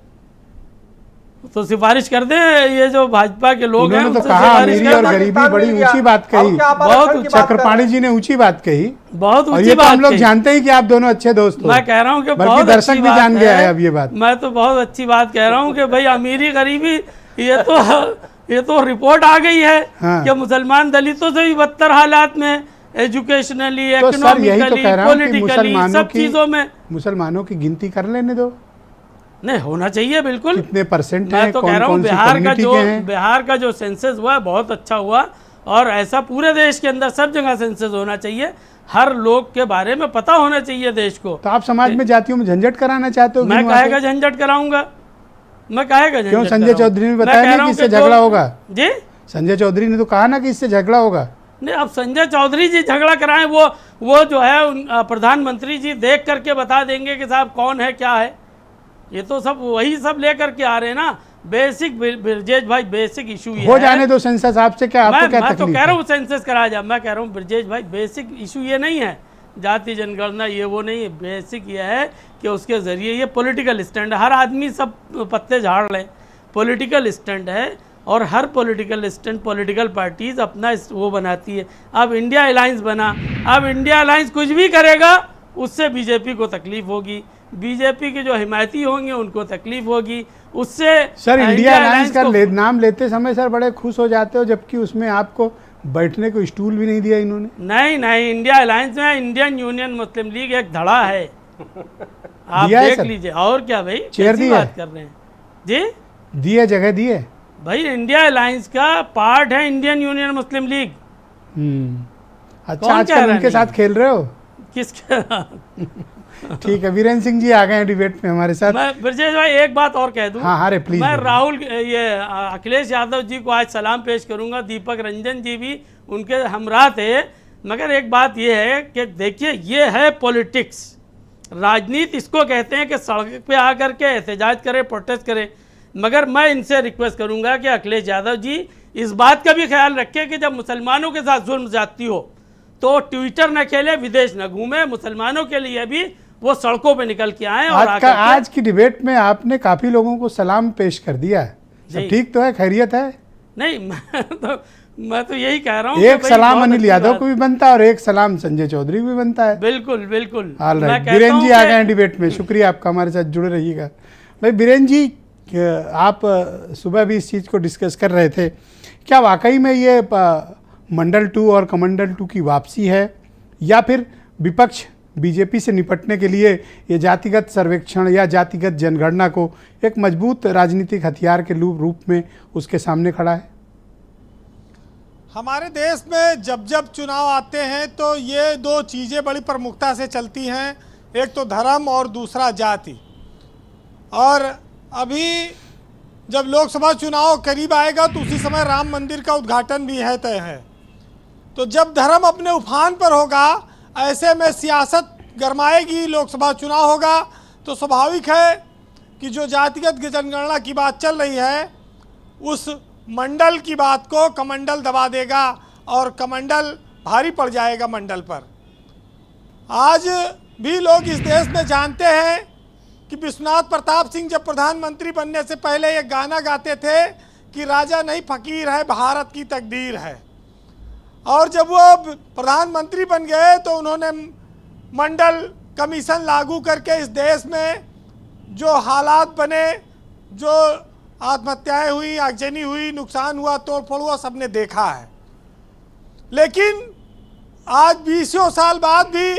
तो सिफारिश कर दें। ये जो भाजपा के लोग हैं तो कहा अमीरी और गरीबी बड़ी ऊंची बात कही, बहुत चक्रपाणी जी ने ऊंची बात कही, बहुत ऊंची बात। हम लोग जानते हैं कि आप दोनों अच्छे दोस्त हो। मैं कह रहा हूँ कि बल्कि दर्शक भी जान गया है अब ये बात। मैं तो बहुत अच्छी बात कह रहा हूँ कि भाई अमीरी गरीबी ये तो रिपोर्ट आ गई है कि मुसलमान दलितों से भी बदतर हालात में, एजुकेशनली, इकोनॉमिकली, पॉलिटिकली, सब चीजों में। मुसलमानों की गिनती कर लेने दो। नहीं, होना चाहिए बिल्कुल। कितने परसेंट मैं तो कह रहा हूँ बिहार का जो सेंसस हुआ बहुत अच्छा हुआ, और ऐसा पूरे देश के अंदर सब जगह सेंसस होना चाहिए। हर लोग के बारे में पता होना चाहिए देश को। तो आप समाज में जातियों में झंझट कराना चाहते हो? मैं कहेगा झंझट कराऊंगा, मैं कहेगा झंझट। क्यों? संजय चौधरी ने बताया ना कि इससे झगड़ा होगा। जी, संजय चौधरी ने तो कहा ना कि इससे झगड़ा होगा। नहीं, अब संजय चौधरी जी झगड़ा कराएं, वो जो है प्रधानमंत्री जी देख करके बता देंगे कि साहब कौन है क्या है। ये तो सब वही सब लेकर के आ रहे हैं ना। बेसिक ब्रजेश भाई, बेसिक इशू ये हो जाने दो सेंसस। आपसे क्या, आपको क्या मैं तकलीफ तो कह रहा हूँ सेंसस कराया जाए। मैं कह रहा हूँ ब्रजेश भाई, बेसिक इशू ये नहीं है जाति जनगणना, ये वो नहीं है। बेसिक ये है कि उसके जरिए ये पॉलिटिकल स्टैंड, हर आदमी सब पत्ते झाड़ ले, पॉलिटिकल स्टैंड है। और हर पॉलिटिकल स्टैंड, पॉलिटिकल पार्टीज अपना वो बनाती है। अब इंडिया अलायंस बना, अब इंडिया अलायंस कुछ भी करेगा उससे बीजेपी को तकलीफ होगी, बीजेपी के जो हिमायती होंगे उनको तकलीफ होगी उससे। सर, इंडिया अलायंस का नाम लेते समय सर बड़े खुश हो जाते हो, जबकि उसमें आपको बैठने को स्टूल भी नहीं दिया इन्होंने। नहीं, इंडिया अलायंस में इंडियन यूनियन मुस्लिम लीग एक धड़ा है, आप देख लीजिए। और क्या भाई, चेयर दी बात कर रहे हैं जी? दिए, जगह दिए भाई। इंडिया अलायंस का पार्ट है इंडियन यूनियन मुस्लिम लीग। अच्छा, आजकल उनके साथ खेल रहे हो? किसके? ठीक है, वीरेंद्र सिंह जी आ गए हैं डिबेट में हमारे साथ। मैं ब्रजेश भाई एक बात और कह दूं। हाँ, प्लीज। मैं राहुल, ये अखिलेश यादव जी को आज सलाम पेश करूंगा। दीपक रंजन जी भी उनके हमराह थे। मगर एक बात ये है कि देखिए, ये है पॉलिटिक्स, राजनीति इसको कहते हैं कि सड़क पे आकर के एहतजाज करे, प्रोटेस्ट करे। मगर मैं इनसे रिक्वेस्ट करूंगा कि अखिलेश यादव जी इस बात का भी ख्याल रखें कि जब मुसलमानों के साथ जुल्म ज्यादती हो तो ट्विटर न खेले, विदेश न घूमे, मुसलमानों के लिए भी वो सड़कों पे निकल के आए। और आज की डिबेट में आपने काफी लोगों को सलाम पेश कर दिया है। सब ठीक तो है, खैरियत है? नहीं, मैं तो यही कह रहा हूँ, एक सलाम अनिल यादव को भी बनता है और एक सलाम संजय चौधरी को भी बनता है। बिल्कुल। बीरेन जी आ गए हैं डिबेट में, शुक्रिया आपका, हमारे साथ जुड़े रहिएगा। भाई बीरेन जी, आप सुबह भी इस चीज़ को डिस्कस कर रहे थे, क्या वाकई में ये मंडल 2 और कमंडल 2 की वापसी है, या फिर विपक्ष बीजेपी से निपटने के लिए ये जातिगत सर्वेक्षण या जातिगत जनगणना को एक मजबूत राजनीतिक हथियार के रूप में उसके सामने खड़ा है? हमारे देश में जब जब चुनाव आते हैं तो ये दो चीज़ें बड़ी प्रमुखता से चलती हैं, एक तो धर्म और दूसरा जाति। और अभी जब लोकसभा चुनाव करीब आएगा तो उसी समय राम मंदिर का उद्घाटन भी है, तय है। तो जब धर्म अपने उफान पर होगा, ऐसे में सियासत गरमाएगी, लोकसभा चुनाव होगा, तो स्वाभाविक है कि जो जातिगत जनगणना की बात चल रही है उस मंडल की बात को कमंडल दबा देगा और कमंडल भारी पड़ जाएगा मंडल पर। आज भी लोग इस देश में जानते हैं कि विश्वनाथ प्रताप सिंह जब प्रधानमंत्री बनने से पहले एक गाना गाते थे कि राजा नहीं फकीर है भारत की तकदीर है, और जब वो प्रधानमंत्री बन गए तो उन्होंने मंडल कमीशन लागू करके इस देश में जो हालात बने, जो आत्महत्याएं हुई, आगजनी हुई, नुकसान हुआ, तोड़फोड़ हुआ, सबने देखा है। लेकिन आज 20 साल बाद भी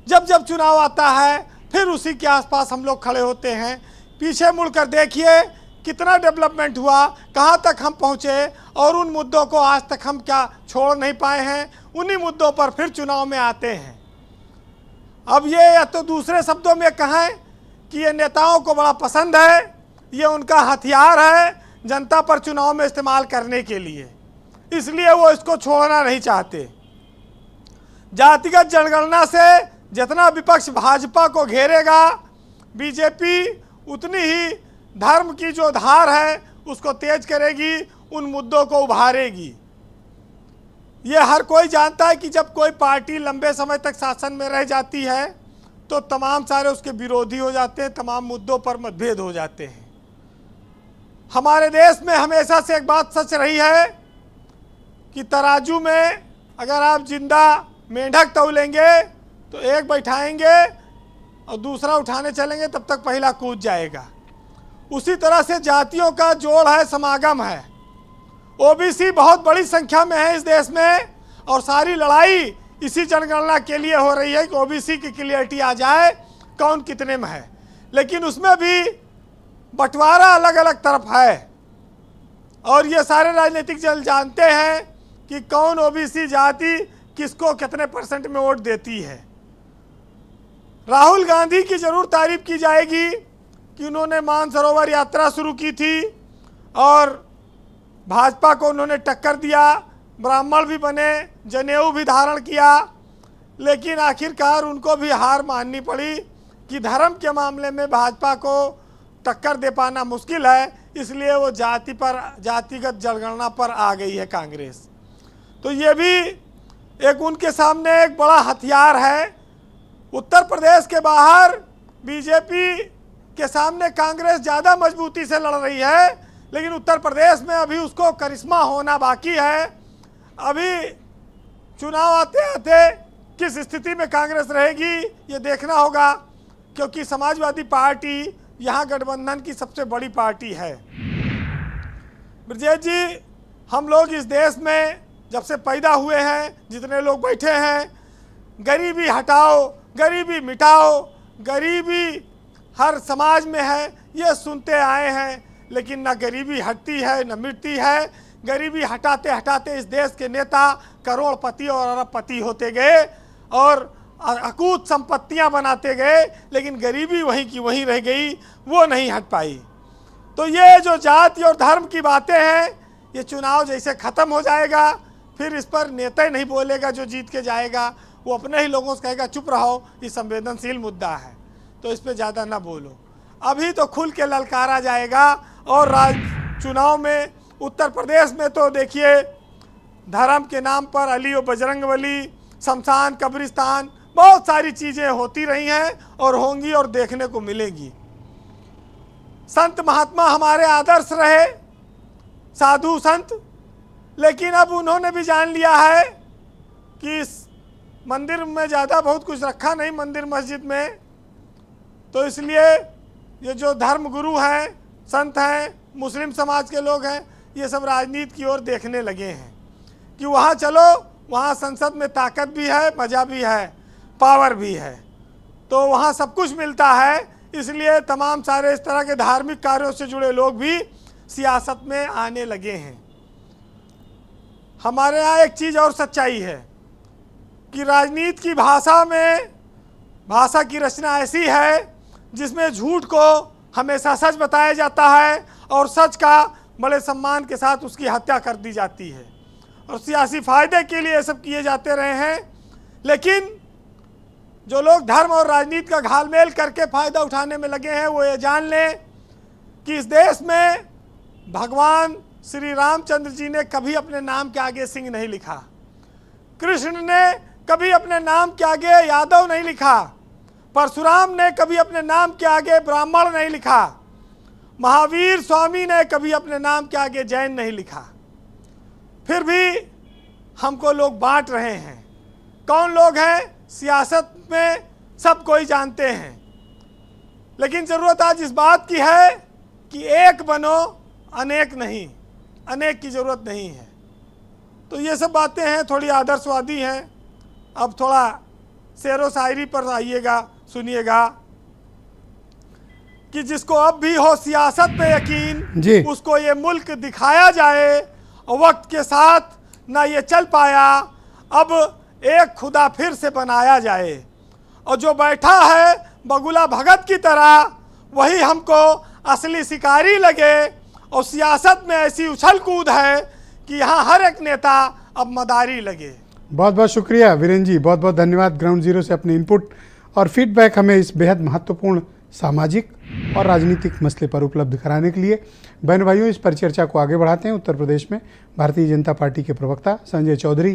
जब जब चुनाव आता है फिर उसी के आसपास हम लोग खड़े होते हैं। पीछे मुड़कर देखिए कितना डेवलपमेंट हुआ, कहाँ तक हम पहुँचे, और उन मुद्दों को आज तक हम क्या छोड़ नहीं पाए हैं। उन्हीं मुद्दों पर फिर चुनाव में आते हैं। अब ये या तो दूसरे शब्दों में कहें कि ये नेताओं को बड़ा पसंद है, ये उनका हथियार है जनता पर चुनाव में इस्तेमाल करने के लिए, इसलिए वो इसको छोड़ना नहीं चाहते। जातिगत जनगणना से जितना विपक्ष भाजपा को घेरेगा, बीजेपी उतनी ही धर्म की जो धार है उसको तेज करेगी, उन मुद्दों को उभारेगी। ये हर कोई जानता है कि जब कोई पार्टी लंबे समय तक शासन में रह जाती है तो तमाम सारे उसके विरोधी हो जाते हैं, तमाम मुद्दों पर मतभेद हो जाते हैं। हमारे देश में हमेशा से एक बात सच रही है कि तराजू में अगर आप जिंदा मेंढक तौलेंगे तो एक बैठाएंगे और दूसरा उठाने चलेंगे तब तक पहला कूद जाएगा। उसी तरह से जातियों का जोड़ है, समागम है। ओबीसी बहुत बड़ी संख्या में है इस देश में, और सारी लड़ाई इसी जनगणना के लिए हो रही है कि ओबीसी की क्लियरिटी आ जाए कौन कितने में है। लेकिन उसमें भी बंटवारा अलग अलग तरफ है, और ये सारे राजनीतिक दल जानते हैं कि कौन ओबीसी जाति किसको कितने % में वोट देती है। राहुल गांधी की जरूर तारीफ की जाएगी कि उन्होंने मानसरोवर यात्रा शुरू की थी और भाजपा को उन्होंने टक्कर दिया, ब्राह्मण भी बने, जनेऊ भी धारण किया, लेकिन आखिरकार उनको भी हार माननी पड़ी कि धर्म के मामले में भाजपा को टक्कर दे पाना मुश्किल है, इसलिए वो जातिगत जनगणना पर आ गई है कांग्रेस। तो ये भी एक उनके सामने एक बड़ा हथियार है। उत्तर प्रदेश के बाहर बीजेपी के सामने कांग्रेस ज़्यादा मजबूती से लड़ रही है, लेकिन उत्तर प्रदेश में अभी उसको करिश्मा होना बाकी है। अभी चुनाव आते आते किस स्थिति में कांग्रेस रहेगी ये देखना होगा, क्योंकि समाजवादी पार्टी यहाँ गठबंधन की सबसे बड़ी पार्टी है। ब्रजेश जी, हम लोग इस देश में जब से पैदा हुए हैं, जितने लोग बैठे हैं, गरीबी हटाओ, गरीबी मिटाओ, गरीबी हर समाज में है, ये सुनते आए हैं, लेकिन ना गरीबी हटती है न मिटती है। गरीबी हटाते हटाते इस देश के नेता करोड़पति और अरबपति होते गए और अकूत संपत्तियां बनाते गए, लेकिन गरीबी वहीं की वहीं रह गई, वो नहीं हट पाई। तो ये जो जाति और धर्म की बातें हैं, ये चुनाव जैसे ख़त्म हो जाएगा फिर इस पर नेता ही नहीं बोलेगा जो जीत के जाएगा, वो अपने ही लोगों से कहेगा चुप रहो, ये संवेदनशील मुद्दा है तो इस पर ज़्यादा ना बोलो। अभी तो खुल के ललकारा जाएगा। और चुनाव में उत्तर प्रदेश में तो देखिए धर्म के नाम पर अली और बजरंगबली, शमशान, कब्रिस्तान, बहुत सारी चीज़ें होती रही हैं और होंगी और देखने को मिलेगी। संत महात्मा हमारे आदर्श रहे, साधु संत, लेकिन अब उन्होंने भी जान लिया है कि इस मंदिर में ज़्यादा बहुत कुछ रखा नहीं मंदिर मस्जिद में, तो इसलिए ये जो धर्म गुरु हैं, संत हैं, मुस्लिम समाज के लोग हैं, ये सब राजनीति की ओर देखने लगे हैं कि वहाँ चलो, वहाँ संसद में ताकत भी है, मज़ा भी है, पावर भी है, तो वहाँ सब कुछ मिलता है। इसलिए तमाम सारे इस तरह के धार्मिक कार्यों से जुड़े लोग भी सियासत में आने लगे हैं। हमारे यहाँ एक चीज़ और सच्चाई है कि राजनीति की भाषा में, भाषा की रचना ऐसी है जिसमें झूठ को हमेशा सच बताया जाता है और सच का बड़े सम्मान के साथ उसकी हत्या कर दी जाती है, और सियासी फायदे के लिए ये सब किए जाते रहे हैं। लेकिन जो लोग धर्म और राजनीति का घालमेल करके फ़ायदा उठाने में लगे हैं, वो ये जान लें कि इस देश में भगवान श्री रामचंद्र जी ने कभी अपने नाम के आगे सिंह नहीं लिखा, कृष्ण ने कभी अपने नाम के आगे यादव नहीं लिखा, परशुराम ने कभी अपने नाम के आगे ब्राह्मण नहीं लिखा, महावीर स्वामी ने कभी अपने नाम के आगे जैन नहीं लिखा। फिर भी हमको लोग बांट रहे हैं। कौन लोग हैं? सियासत में सब कोई जानते हैं, लेकिन ज़रूरत आज इस बात की है कि एक बनो, अनेक नहीं। अनेक की ज़रूरत नहीं है। तो ये सब बातें हैं, थोड़ी आदर्शवादी हैं। अब थोड़ा शेरो शायरी पर आइएगा, सुनिएगा कि जिसको अब भी हो सियासत पे यकीन, उसको ये मुल्क दिखाया जाए। और वक्त के साथ ना ये चल पाया, अब एक खुदा फिर से बनाया जाए। और जो बैठा है बगुला भगत की तरह, वही हमको असली शिकारी लगे। और सियासत में ऐसी उछल कूद है कि यहाँ हर एक नेता अब मदारी लगे। बहुत बहुत शुक्रिया वीरेंद्र जी, बहुत बहुत धन्यवाद ग्राउंड जीरो से अपने इनपुट और फीडबैक हमें इस बेहद महत्वपूर्ण सामाजिक और राजनीतिक मसले पर उपलब्ध कराने के लिए। बहन भाइयों, इस पर चर्चा को आगे बढ़ाते हैं। उत्तर प्रदेश में भारतीय जनता पार्टी के प्रवक्ता संजय चौधरी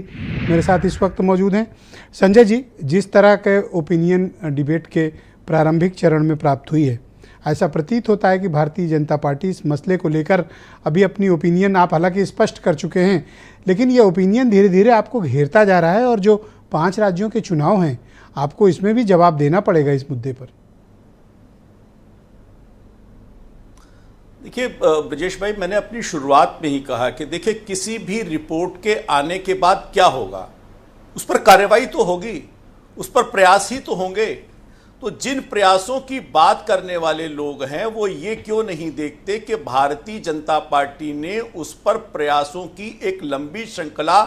मेरे साथ इस वक्त मौजूद हैं। संजय जी, जिस तरह के ओपिनियन डिबेट के प्रारंभिक चरण में प्राप्त हुई है, ऐसा प्रतीत होता है कि भारतीय जनता पार्टी इस मसले को लेकर अभी अपनी ओपिनियन आप हालांकि स्पष्ट कर चुके हैं, लेकिन ये ओपिनियन धीरे धीरे आपको घेरता जा रहा है और जो 5 राज्यों के चुनाव हैं, आपको इसमें भी जवाब देना पड़ेगा इस मुद्दे पर। देखिए ब्रजेश भाई, मैंने अपनी शुरुआत में ही कहा कि देखिए, किसी भी रिपोर्ट के आने के बाद क्या होगा, उस पर कार्रवाई तो होगी, उस पर प्रयास ही तो होंगे। तो जिन प्रयासों की बात करने वाले लोग हैं, वो ये क्यों नहीं देखते कि भारतीय जनता पार्टी ने उस पर प्रयासों की एक लंबी श्रृंखला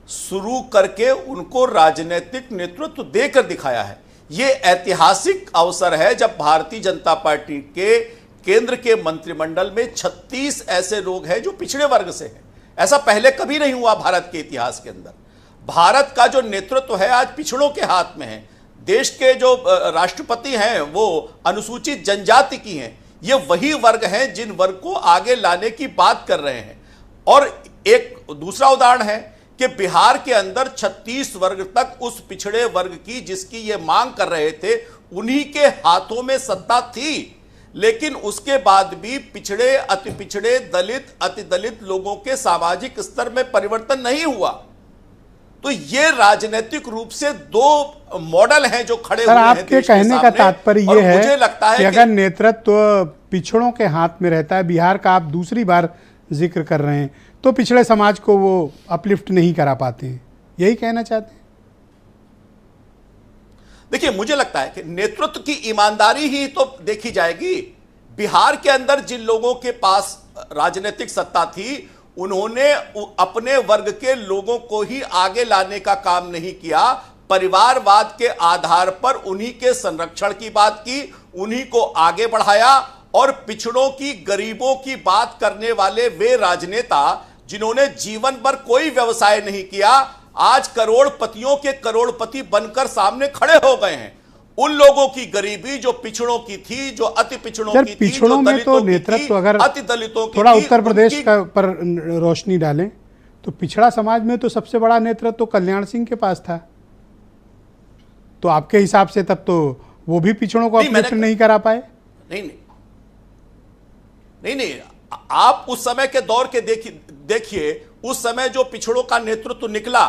शुरू करके उनको राजनीतिक नेतृत्व देकर दिखाया है। ये ऐतिहासिक अवसर है जब भारतीय जनता पार्टी के केंद्र के मंत्रिमंडल में 36 ऐसे लोग हैं जो पिछड़े वर्ग से हैं। ऐसा पहले कभी नहीं हुआ भारत के इतिहास के अंदर। भारत का जो नेतृत्व है आज पिछड़ों के हाथ में है। देश के जो राष्ट्रपति हैं वो अनुसूचित जनजाति की हैं। ये वही वर्ग हैं जिन वर्ग को आगे लाने की बात कर रहे हैं। और एक दूसरा उदाहरण है कि बिहार के अंदर 36 वर्ग तक उस पिछड़े वर्ग की जिसकी ये मांग कर रहे थे, उन्हीं के हाथों में सत्ता थी। लेकिन उसके बाद भी पिछड़े, अति पिछड़े, दलित, अति दलित लोगों के सामाजिक स्तर में परिवर्तन नहीं हुआ। तो ये राजनीतिक रूप से 2 मॉडल हैं जो खड़े हुए हैं। आपके कहने का तात्पर्य ये है मुझे लगता है कि अगर नेतृत्व पिछड़ों के हाथ में रहता है, बिहार का आप दूसरी बार जिक्र कर रहे हैं, तो पिछड़े समाज को वो अपलिफ्ट नहीं करा पाते हैं, यही कहना चाहते हैं? देखिए, मुझे लगता है कि नेतृत्व की ईमानदारी ही तो देखी जाएगी। बिहार के अंदर जिन लोगों के पास राजनीतिक सत्ता थी, उन्होंने अपने वर्ग के लोगों को ही आगे लाने का काम नहीं किया। परिवारवाद के आधार पर उन्हीं के संरक्षण की बात की, उन्हीं को आगे बढ़ाया। और पिछड़ों की, गरीबों की बात करने वाले वे राजनेता जिन्होंने जीवन भर कोई व्यवसाय नहीं किया, आज करोड़पतियों के करोड़पति बनकर सामने खड़े हो गए हैं। उन लोगों की गरीबी जो पिछड़ों की थी, जो अति पिछड़ों की थी, पिछड़ों में तो नेतृत्व अगर अति दलितों की थोड़ा उत्तर प्रदेश पर रोशनी डालें तो पिछड़ा समाज में तो सबसे बड़ा नेतृत्व तो कल्याण सिंह के पास था। तो आपके हिसाब से तब तो वो भी पिछड़ों को अपलिफ्ट नहीं करा पाए? नहीं, आप उस समय के दौर के देखिए, उस समय जो पिछड़ों का नेतृत्व निकला,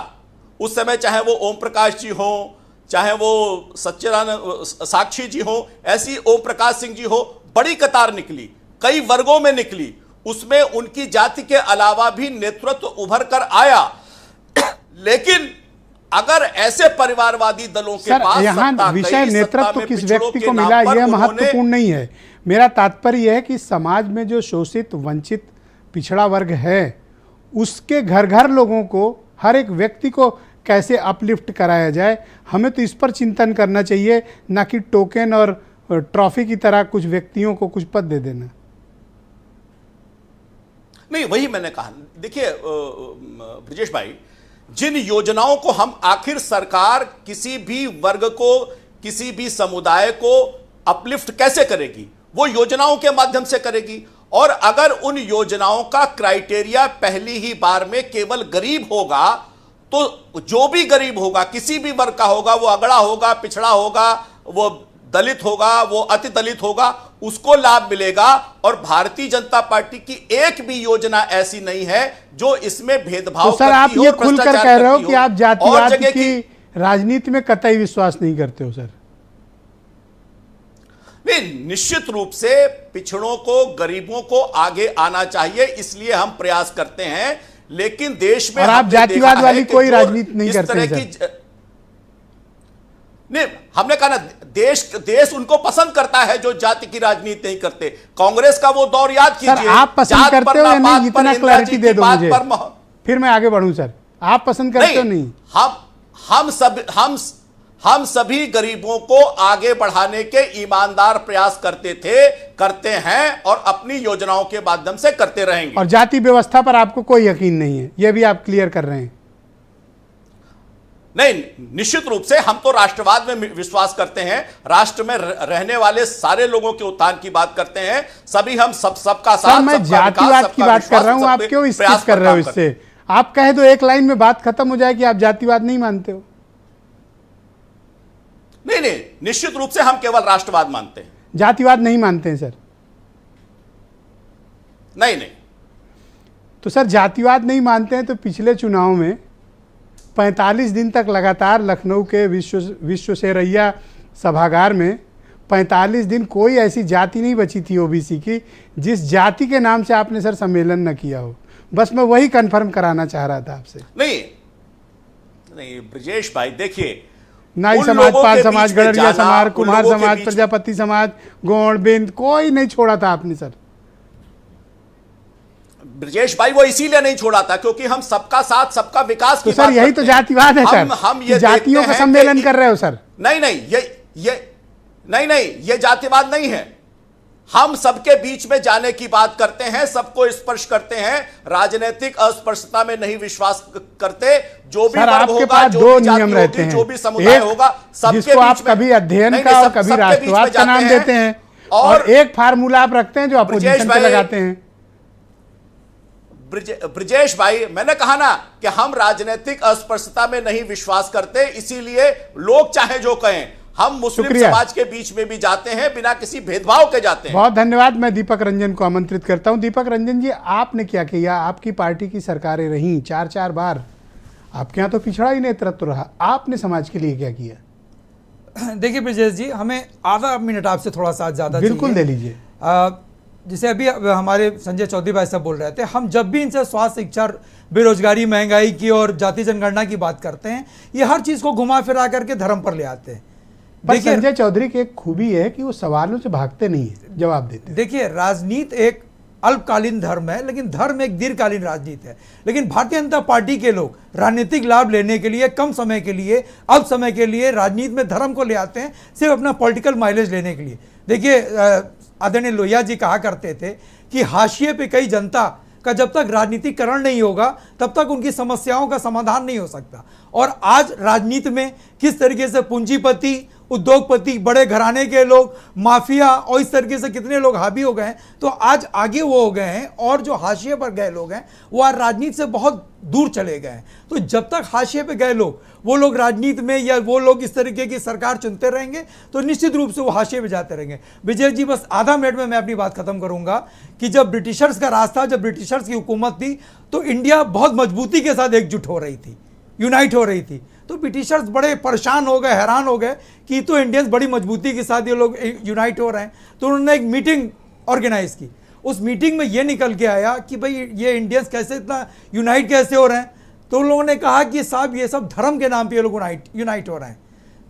उस समय चाहे वो ओम प्रकाश जी हो, चाहे वो सच्चिदानंद साक्षी जी हो, ऐसी ओम प्रकाश सिंह जी हो, बड़ी कतार निकली, कई वर्गों में निकली। उसमें उनकी जाति के अलावा भी नेतृत्व उभर कर आया। लेकिन अगर ऐसे परिवारवादी दलों के पास यहाँ विषय नेतृत्व किस व्यक्ति को मिला, यह महत्वपूर्ण नहीं है। मेरा तात्पर्य यह है कि समाज में जो शोषित, वंचित, पिछड़ा वर्ग है, उसके घर घर लोगों को, हर एक व्यक्ति को कैसे अपलिफ्ट कराया जाए, हमें तो इस पर चिंतन करना चाहिए, ना कि टोकन और ट्रॉफी की तरह कुछ व्यक्तियों को कुछ पद दे देना। नहीं, वही मैंने कहा। देखिए ब्रजेश भाई, जिन योजनाओं को हम, आखिर सरकार किसी भी वर्ग को, किसी भी समुदाय को अपलिफ्ट कैसे करेगी? वो योजनाओं के माध्यम से करेगी। और अगर उन योजनाओं का क्राइटेरिया पहली ही बार में केवल गरीब होगा, तो जो भी गरीब होगा, किसी भी वर्ग का होगा, वो अगड़ा होगा, पिछड़ा होगा, वो दलित होगा, वो अति दलित होगा, उसको लाभ मिलेगा। और भारतीय जनता पार्टी की एक भी योजना ऐसी नहीं है जो इसमें भेदभाव तो सर आप ये खुलकर कह रहे हो कि आप जातिवाद की राजनीति में कतई विश्वास नहीं करते हो सर? नहीं, निश्चित रूप से पिछड़ों को, गरीबों को आगे आना चाहिए, इसलिए हम प्रयास करते हैं। लेकिन देश में और आप जातिवाद वाली कोई राजनीति नहीं करते सर? नहीं, हमने कहा ना, देश उनको पसंद करता है जो जाति की राजनीति नहीं करते। कांग्रेस का वो दौर याद कीजिए। सर आप पसंद करते हो या नहीं, इतना क्लैरिटी दे दो मुझे, फिर मैं आगे बढ़ूं। सर आप पसंद करते हो नहीं? हम सभी गरीबों को आगे बढ़ाने के ईमानदार प्रयास करते थे, करते हैं और अपनी योजनाओं के माध्यम से करते रहेंगे। और जाति व्यवस्था पर आपको कोई यकीन नहीं है, यह भी आप क्लियर कर रहे हैं? नहीं, निश्चित रूप से हम तो राष्ट्रवाद में विश्वास करते हैं, राष्ट्र में रहने वाले सारे लोगों के उत्थान की बात करते हैं। सभी हम सबका साथ, मैं जातिवाद की बात कर रहा हूं, आप क्यों स्किप कर रहे हो इससे? आप कह दो, एक लाइन में बात खत्म हो जाए कि आप जातिवाद नहीं मानते हो। नहीं, निश्चित रूप से हम केवल राष्ट्रवाद मानते हैं, जातिवाद नहीं मानते हैं सर? नहीं। तो सर जातिवाद नहीं मानते हैं तो पिछले चुनाव में 45 दिन तक लगातार लखनऊ के विश्वेश्वरैया सभागार में 45 दिन कोई ऐसी जाति नहीं बची थी ओबीसी की जिस जाति के नाम से आपने सर सम्मेलन न किया हो। बस मैं वही कंफर्म कराना चाह रहा था आपसे। नहीं ब्रजेश भाई, देखिए, नाई समाज, पाल समाज, गड़रिया समाज, कुम्हार समाज, प्रजापति समाज, गौड़, बिंद, कोई नहीं छोड़ा था आपने सर। ब्रजेश भाई, वो इसीलिए नहीं छोड़ा था क्योंकि हम सबका साथ, सबका विकास की बात करते हैं। सर यही तो जातिवाद है सर, हम ये जातियों का सम्मेलन कर रहे हो सर। नहीं, ये जातिवाद नहीं है। हम सबके बीच में जाने की बात करते हैं, सबको स्पर्श करते हैं, राजनीतिक अस्पृश्यता में नहीं विश्वास करते। जो भी वर्ग होगा, जो भी जाति होगी, जो भी समुदाय होगा, सबके बीच आप कभी अध्ययन का और कभी राष्ट्रवाद का नाम देते हैं, और एक फार्मूला आप रखते हैं जो अपोजिशन पे लगाते हैं। ब्रजेश भाई, मैंने कहा ना कि हम राजनीतिक अस्पृश्यता में नहीं विश्वास करते, इसीलिए लोग चाहे जो कहें, हम मुस्लिम समाज के बीच में भी जाते हैं, बिना किसी भेदभाव के जाते हैं। बहुत धन्यवाद। मैं दीपक रंजन को आमंत्रित करता हूं। दीपक रंजन जी, आपने क्या किया? आपकी पार्टी की सरकारें रहीं 4-4 बार, आपके यहाँ तो पिछड़ा ही नेतृत्व रहा, आपने समाज के लिए क्या किया? देखिए ब्रजेश जी, हमें आधा मिनट आपसे थोड़ा सा ज्यादा बिल्कुल दे लीजिए। जैसे अभी हमारे संजय चौधरी भाई साहब बोल रहे थे, हम जब भी इनसे स्वास्थ्य, शिक्षा, बेरोजगारी, महंगाई की और जाति जनगणना की बात करते हैं, ये हर चीज को घुमा फिरा करके धर्म पर ले आते हैं। पर संजय चौधरी की एक खूबी है कि वो सवालों से भागते नहीं है, जवाब देते हैं। देखिए, राजनीति एक अल्पकालीन धर्म है, लेकिन धर्म एक दीर्घकालीन राजनीति है। लेकिन भारतीय जनता पार्टी के लोग राजनीतिक लाभ लेने के लिए, कम समय के लिए, अल्प समय के लिए राजनीति में धर्म को ले आते हैं, सिर्फ अपना पॉलिटिकल माइलेज लेने के लिए। देखिए, आदरणीय लोहिया जी कहा करते थे कि हाशिए पे कई जनता का जब तक राजनीतिकरण नहीं होगा तब तक उनकी समस्याओं का समाधान नहीं हो सकता। और आज राजनीति में किस तरीके से पूंजीपति, उद्योगपति, बड़े घराने के लोग, माफिया और इस तरीके से कितने लोग हावी हो गए हैं, तो आज आगे वो हो गए हैं, और जो हाशिए पर गए लोग हैं वो आज राजनीति से बहुत दूर चले गए हैं। तो जब तक हाशिए पे गए लोग, वो लोग राजनीति में, या वो लोग इस तरीके की सरकार चुनते रहेंगे, तो निश्चित रूप से वो हाशिए पे जाते रहेंगे। विजय जी, बस आधा मिनट में मैं अपनी बात खत्म करूंगा कि जब ब्रिटिशर्स का राज था, जब ब्रिटिशर्स की हुकूमत थी, तो इंडिया बहुत मजबूती के साथ एकजुट हो रही थी, यूनाइट हो रही थी। तो ब्रिटिशर्स बड़े परेशान हो गए, हैरान हो गए कि तो इंडियंस बड़ी मजबूती के साथ ये लोग यूनाइट हो रहे हैं। तो उन्होंने एक मीटिंग ऑर्गेनाइज की। उस मीटिंग में ये निकल के आया कि भाई ये इंडियंस कैसे इतना यूनाइट कैसे हो रहे हैं। तो उन लोगों ने कहा कि साहब ये सब धर्म के नाम पे ये लोग यूनाइट हो रहे हैं।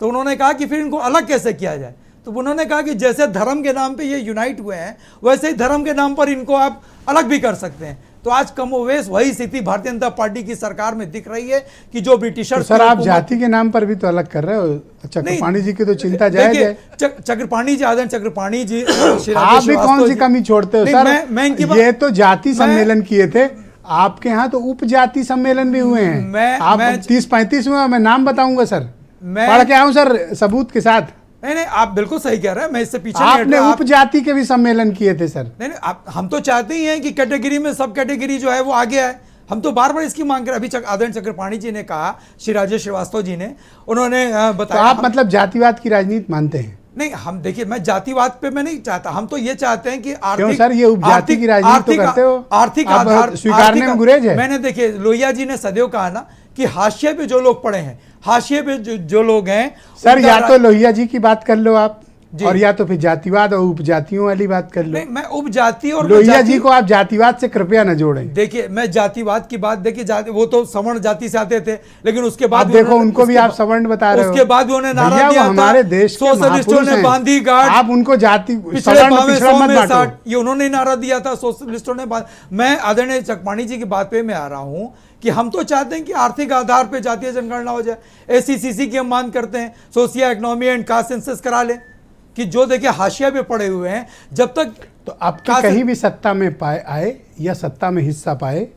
तो उन्होंने कहा कि फिर इनको अलग कैसे किया जाए। तो उन्होंने कहा कि जैसे धर्म के नाम पे ये यूनाइट हुए हैं, वैसे ही धर्म के नाम पर इनको आप अलग भी कर सकते हैं। तो आज कमोवेश वही स्थिति भारतीय जनता पार्टी की सरकार में दिख रही है कि जो ब्रिटिशर्स, तो सर आप जाति के नाम पर भी तो अलग कर रहे हो। चक्रपाणी जी की तो चिंता जायज है। चक्रपाणी जी, आदरण चक्रपाणी जी, आप भी कौन सी कमी छोड़ते हो सर? मैं ये तो जाति सम्मेलन किए थे, आपके यहाँ तो उप जाति सम्मेलन भी हुए हैं। आप 30-35 हुए, मैं नाम बताऊंगा सर, पढ़ के आऊं सर सबूत के साथ। नहीं, आप बिल्कुल सही कह रहे हैं, मैं इससे पीछे नहीं हट आपने रहा। उपजाति के भी सम्मेलन किए थे सर। नहीं, हम तो चाहते ही हैं कि कैटेगरी में सब कैटेगरी जो है वो आगे आए। हम तो बार बार इसकी मांग कर, अभी आदरणीय चक्रपाणी जी ने कहा, श्री राजेश श्रीवास्तव जी ने, उन्होंने बताया। तो आप मतलब जातिवाद की राजनीति मानते हैं? नहीं, हम देखिए, मैं जातिवाद पे मैं नहीं चाहता, हम तो ये चाहते हैं कि आर्थिक, सर ये उपजाति की राजनीति तो करते हो, आर्थिक आप आधार स्वीकारने में गुरेज है। मैंने देखिए लोहिया जी ने सदैव कहा ना कि हाशिए पे जो लोग पड़े हैं, हाशिए पे जो लोग हैं सर, या तो लोहिया जी की बात कर लो आप, और या तो फिर जातिवाद और उपजातियों वाली बात कर लो। नहीं, मैं उपजाति और लोहिया जी को आप जातिवाद से कृपया न जोड़ें। देखिए, मैं जातिवाद की बात, देखिए जाति, वो तो सवर्ण जाति से आते थे, लेकिन उसके बाद देखो उनको भी आप सवर्ण बता रहे हो। उसके बाद उन्होंने नारा दिया था, हमारे देश के सोशलिस्टों ने बांधी गांठ, आप उनको जाति पिछड़े पावे 100 में 60, ये उन्होंने नारा दिया था, सोशलिस्टों ने। मैं आदरणीय चक्रपाणी जी की बात पे मैं आ रहा हूं कि हम तो चाहते हैं कि आर्थिक आधार पे जातीय जनगणना हो जाए। SECC की हम मांग करते हैं, socio economy and caste census करा लें, कि जो देखिए हाशिया पे पड़े हुए हैं, जब तक तो अब कहीं भी सत्ता में आए या सत्ता में हिस्सा पाए,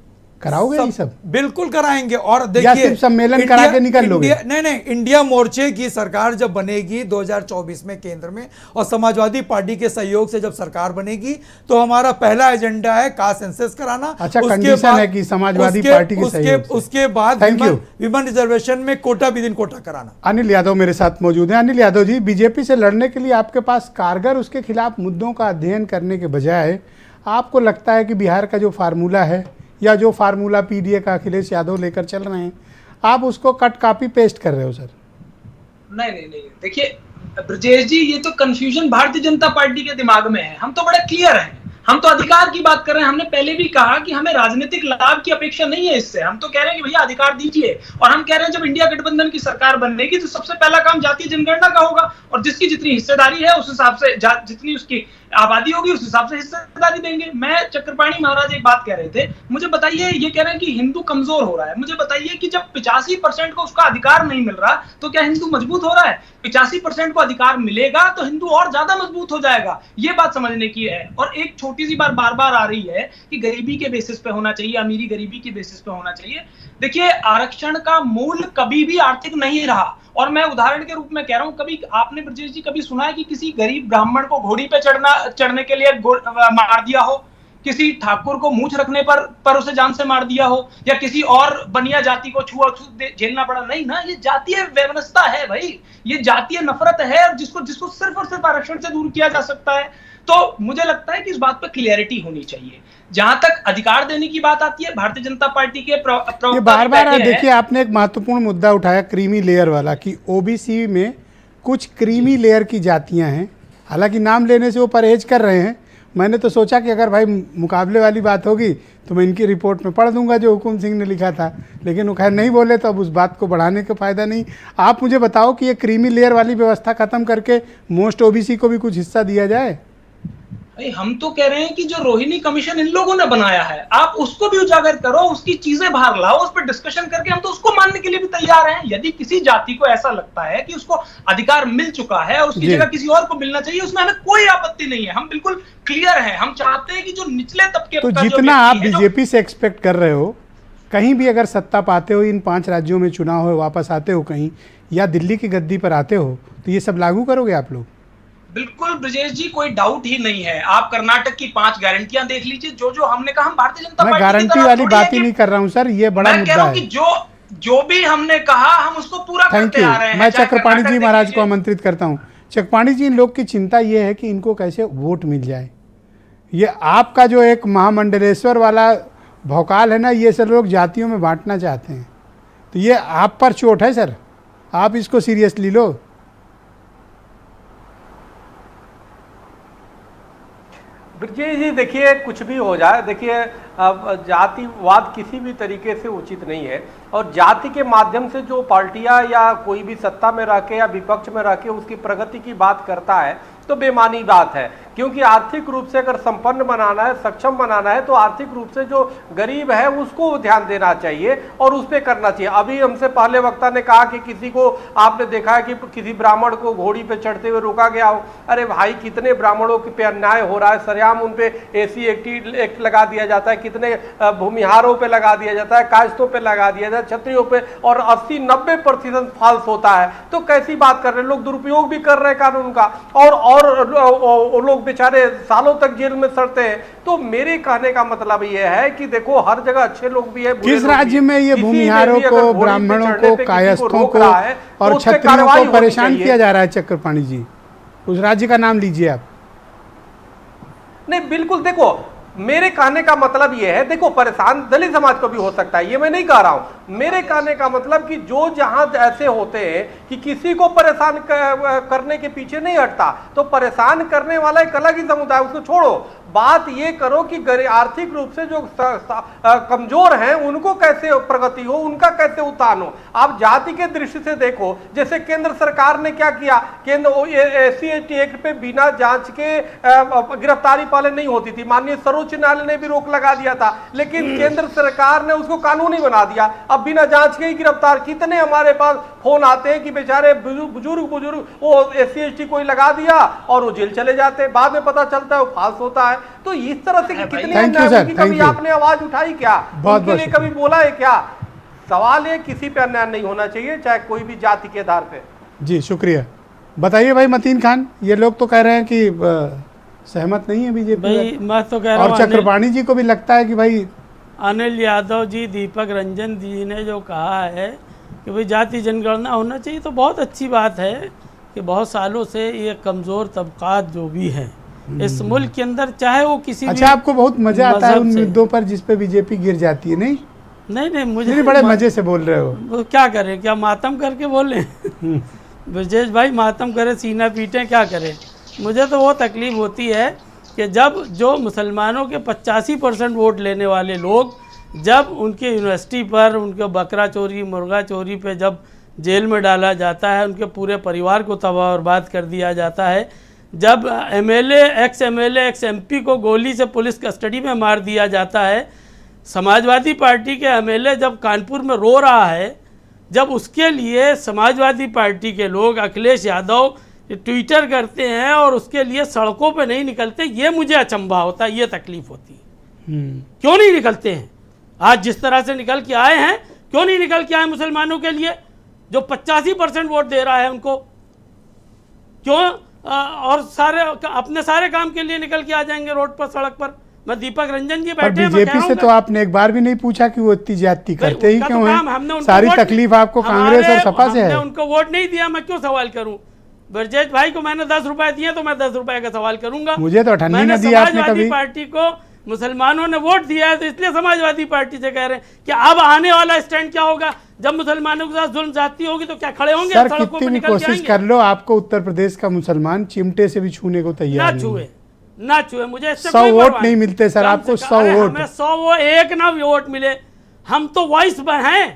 कराओगे ये सब? बिल्कुल कराएंगे। और या देखिए, सिर्फ सम्मेलन करा के निकल लोगे? नहीं, इंडिया मोर्चे की सरकार जब बनेगी 2024 में केंद्र में, और समाजवादी पार्टी के सहयोग से जब सरकार बनेगी, तो हमारा पहला एजेंडा है कास्ट सेंसस कराना। अच्छा, कंडीशन है कि समाजवादी पार्टी के सहयोग से। उसके बाद विमेन रिजर्वेशन में कोटा विदिन कोटा कराना। अनिल यादव मेरे साथ मौजूद हैं। अनिल यादव जी, बीजेपी से लड़ने के लिए आपके पास कारगर उसके खिलाफ मुद्दों का अध्ययन करने के बजाय आपको लगता है कि बिहार का जो फार्मूला है, या जो फार्मूला पीडीए का अखिलेश यादव लेकर चल रहे हैं, आप उसको कट कॉपी पेस्ट कर रहे हो सर? नहीं, देखिए ब्रजेश जी, ये तो कंफ्यूजन भारतीय जनता पार्टी के दिमाग में है। हम तो बड़े क्लियर हैं, हम तो अधिकार की बात कर रहे हैं। हमने पहले भी कहा कि हमें राजनीतिक लाभ की अपेक्षा नहीं है इससे। हम तो कह रहे हैं कि भैया अधिकार दीजिए, और हम कह रहे हैं जब इंडिया गठबंधन की सरकार बनेगी तो सबसे पहला काम जातीय जनगणना का होगा, और जिसकी जितनी हिस्सेदारी है उस हिसाब से, जितनी उसकी आबादी होगी उस हिसाब से हिस्सेदारी देंगे। मैं चक्रपाणी महाराज एक बात कह रहे थे, मुझे बताइए, ये कह रहे हैं कि हिंदू कमजोर हो रहा है। मुझे बताइए कि जब 85% को उसका अधिकार नहीं मिल रहा, तो क्या हिंदू मजबूत हो रहा है? 85% को अधिकार मिलेगा तो हिंदू और ज्यादा मजबूत हो जाएगा। ये बात समझने की है। और एक छोटी सी बात बार बार आ रही है कि गरीबी के बेसिस पे होना चाहिए, अमीरी गरीबी के बेसिस पे होना चाहिए। देखिए, आरक्षण का मूल कभी भी आर्थिक नहीं रहा। और मैं उदाहरण के रूप में कह रहा हूं, कभी आपने ब्रजेश जी कभी सुना है कि किसी गरीब ब्राह्मण को घोड़ी पे चढ़ने के लिए मार दिया हो? किसी ठाकुर को मूंछ रखने पर उसे जान से मार दिया हो? या किसी और बनिया जाति को छुआछूत झेलना पड़ा? नहीं ना, ये जातीय व्यवस्था है भाई, ये जातीय नफरत है, जिसको सिर्फ और सिर्फ आरक्षण से दूर किया जा सकता है। तो मुझे लगता है कि इस बात पर क्लियरिटी होनी चाहिए। जहां तक अधिकार देने की बात आती है, भारतीय जनता पार्टी के ये बार देखिए, आपने एक महत्वपूर्ण मुद्दा उठाया, क्रीमी लेयर वाला, कि ओबीसी में कुछ क्रीमी लेयर की जातियां हैं। हालांकि नाम लेने से वो परहेज कर रहे हैं। मैंने तो सोचा कि अगर भाई मुकाबले वाली बात होगी तो मैं इनकी रिपोर्ट में पढ़ दूंगा जो हुकुम सिंह ने लिखा था, लेकिन वो खैर नहीं बोले, तो अब उस बात को बढ़ाने का फायदा नहीं। आप मुझे बताओ कि ये क्रीमी लेयर वाली व्यवस्था खत्म करके मोस्ट ओबीसी को भी कुछ हिस्सा दिया जाए। हम तो कह रहे हैं कि जो रोहिणी कमीशन इन लोगों ने बनाया है, आप उसको भी उजागर करो, उसकी चीजें बाहर लाओ, उस पर डिस्कशन करके हम तो उसको मानने के लिए भी तैयार हैं। यदि किसी जाति को ऐसा लगता है कि उसको अधिकार मिल चुका है और उसकी जगह किसी और को मिलना चाहिए, उसमें हमें कोई आपत्ति नहीं है। हम बिल्कुल क्लियर हैं। हम चाहते हैं कि जो निचले तबके तो जितना आप बीजेपी से एक्सपेक्ट कर रहे हो, कहीं भी अगर सत्ता पाते हो, इन 5 राज्यों में चुनाव हो, वापस आते हो कहीं, या दिल्ली की गद्दी पर आते हो, तो ये सब लागू करोगे आप लोग? बिल्कुल ब्रजेश जी, कोई डाउट ही नहीं है। आप कर्नाटक की 5 गारंटियां देख लीजिए। जो हमने कहा, हम भारतीय जनता पार्टी, मैं गारंटी वाली बात ही नहीं कर रहा हूं सर, ये बड़ा मुद्दा है। जो भी हमने कहा हम उसको पूरा करते आ रहे हैं। मैं चक्रपाणी जी महाराज को आमंत्रित करता हूं। चक्रपाणी जी, इन लोग की चिंता ये है कि इनको कैसे वोट मिल जाए। ये आपका जो एक महामंडलेश्वर वाला भौकाल है ना, ये सब लोग जातियों में बांटना चाहते हैं, तो ये आप पर चोट है सर, आप इसको सीरियसली लो। ब्रजेश जी, देखिए कुछ भी हो जाए, देखिए जातिवाद किसी भी तरीके से उचित नहीं है, और जाति के माध्यम से जो पार्टियां या कोई भी सत्ता में रह के या विपक्ष में रह के उसकी प्रगति की बात करता है तो बेमानी बात है। क्योंकि आर्थिक रूप से अगर संपन्न बनाना है, सक्षम बनाना है, तो आर्थिक रूप से जो गरीब है उसको ध्यान देना चाहिए और उस पर करना चाहिए। अभी हमसे पहले वक्ता ने कहा कि किसी को आपने देखा है कि किसी ब्राह्मण को घोड़ी पे चढ़ते हुए रोका गया हो। अरे भाई, कितने ब्राह्मणों पे अन्याय हो रहा है, सरेआम उन पे SC एक्ट लगा दिया जाता है, कितने भूमिहारों पे लगा दिया जाता है, कायस्थों पे लगा दिया जाता है, छतरियों पे, और 80-90% फॉल्स होता है। तो कैसी बात कर रहे हैं लोग, दुरुपयोग भी कर रहे हैं कानून का, और लोग बेचारे सालों तक जेल में सड़ते हैं। तो मेरे कहने का मतलब ये है कि देखो हर जगह अच्छे लोग भी है, किस राज्य में ये भूमिहारों को, ब्राह्मणों को, कायस्थों को और क्षत्रियों को परेशान किया जा रहा है चक्रपाणी जी? उस राज्य का नाम लीजिए आप। नहीं बिल्कुल, देखो मेरे कहने का मतलब यह है, देखो परेशान दलित समाज को भी हो सकता है, ये मैं नहीं कह रहा हूं। मेरे कहने का मतलब कि जो जहां ऐसे होते हैं कि किसी को परेशान करने के पीछे नहीं हटता, तो परेशान करने वाला एक अलग ही समुदाय, उसको छोड़ो। बात ये करो कि आर्थिक रूप से जो कमजोर हैं उनको कैसे प्रगति हो, उनका कैसे उत्थान हो। आप जाति के दृष्टि से देखो, जैसे केंद्र सरकार ने क्या किया, केंद्र SC/ST एक्ट पे बिना जांच के गिरफ्तारी पहले नहीं होती थी, माननीय सर्वोच्च न्यायालय ने भी रोक लगा दिया था, लेकिन केंद्र सरकार ने उसको कानूनी बना दिया। अब बिना जांच के ही गिरफ्तार, कितने हमारे पास फोन आते हैं कि बेचारे बुजुर्ग वो SC/ST कोई लगा दिया और वो जेल चले जाते हैं, बाद में पता चलता है वो फाल्स होता है। तो इस तरह से कितनी अन्याय की कभी आपने आवाज उठाई क्या, उनके लिए कभी बोला है क्या? सवाल है किसी पे अन्याय नहीं होना चाहिए, चाहे कोई भी जाति के आधार पे। जी शुक्रिया। बताइए भाई मतीन खान, ये लोग तो कह रहे हैं कि सहमत नहीं है बीजेपी, भाई मैं तो कह रहा हूं, और चक्रपाणी जी को भी लगता है कि भाई अनिल यादव जी, दीपक रंजन जी ने जो कहा है कि भाई जाति जनगणना होना चाहिए, तो बहुत अच्छी बात है कि बहुत सालों से ये कमज़ोर तबकात जो भी हैं इस मुल्क के अंदर, चाहे वो किसी अच्छा भी आपको बहुत मजा आता है उन मुद्दों पर जिस पे बीजेपी गिर जाती है? नहीं नहीं मुझे बड़े मजे से बोल रहे हो। वो क्या करें, क्या मातम करके बोले? ब्रजेश भाई मातम करे, सीना पीटें, क्या करें? मुझे तो वो तकलीफ होती है कि जब जो मुसलमानों के 85% वोट लेने वाले लोग, जब उनके यूनिवर्सिटी पर उनके बकरा चोरी, मुर्गा चोरी पे जब जेल में डाला जाता है, उनके पूरे परिवार को तबाह बर्बाद कर दिया जाता है, जब एक्स एमएलए एक्स MP को गोली से पुलिस कस्टडी में मार दिया जाता है, समाजवादी पार्टी के एमएलए जब कानपुर में रो रहा है, जब उसके लिए समाजवादी पार्टी के लोग, अखिलेश यादव ट्विटर करते हैं और उसके लिए सड़कों पे नहीं निकलते, ये मुझे अचंभा होता है, ये तकलीफ होती है। क्यों नहीं निकलते हैं? आज जिस तरह से निकल के आए हैं, क्यों नहीं निकल के आए मुसलमानों के लिए जो 85% वोट दे रहा है उनको? क्यों? और अपने सारे काम के लिए निकल के आ जाएंगे रोड पर, सड़क पर। मैं दीपक रंजन जी बैठे हैं, बीजेपी से तो आपने एक बार भी नहीं पूछा कि वो इतनी ज्यादती करते ही क्यों हैं? सारी तकलीफ आपको कांग्रेस और सपा से है। उनको वोट नहीं दिया, मैं क्यों सवाल करूं? ब्रजेश भाई को मैंने 10 रुपए दिए तो मैं 10 रुपए का सवाल करूंगा। मुझे तो 98 न दिया आपने कभी। पार्टी को मुसलमानों ने वोट दिया है, तो इसलिए समाजवादी पार्टी से कह रहे हैं कि अब आने वाला स्टैंड क्या होगा, जब मुसलमानों के साथ जुल्म ज्यादती होगी तो क्या खड़े होंगे? सर कितनी भी कोशिश कर लो, आपको उत्तर प्रदेश का मुसलमान चिमटे से भी छूने को तैयार नहीं। ना छुए, मुझे 100 वोट नहीं मिलते सर, आपको 100 वोट। हमें 100 वो एक ना वोट मिले, हम तो वॉइस हैं,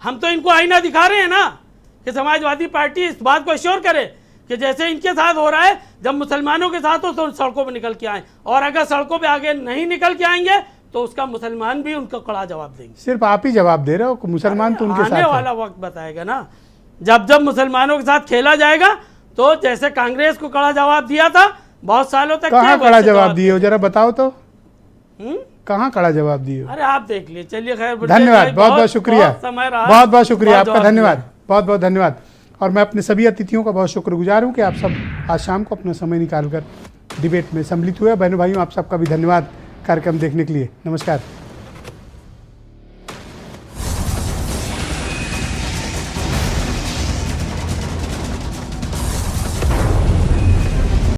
हम तो इनको आईना दिखा रहे हैं ना, कि समाजवादी पार्टी इस बात को एश्योर करे कि जैसे इनके साथ हो रहा है, जब मुसलमानों के साथ हो तो सड़कों पर निकल के आए, और अगर सड़कों पे आगे नहीं निकल के आएंगे तो उसका मुसलमान भी उनका कड़ा जवाब देंगे। सिर्फ आप ही जवाब दे रहे हो, मुसलमान तो उनके साथ आने वाला वक्त बताएगा ना। जब मुसलमानों के साथ खेला जाएगा, तो जैसे कांग्रेस को कड़ा जवाब दिया था बहुत सालों तक, कहाँ कड़ा जवाब दिए हो जरा बताओ तो? कहाँ कड़ा जवाब दिए हो? अरे आप देख लिए। चलिए खैर, धन्यवाद, बहुत बहुत शुक्रिया, बहुत बहुत शुक्रिया आपका, धन्यवाद, बहुत बहुत धन्यवाद। और मैं अपने सभी अतिथियों का बहुत शुक्रगुजार हूं कि आप सब आज शाम को अपना समय निकालकर डिबेट में सम्मिलित हुए। बहनों भाइयों, आप सबका भी धन्यवाद कार्यक्रम देखने के लिए। नमस्कार।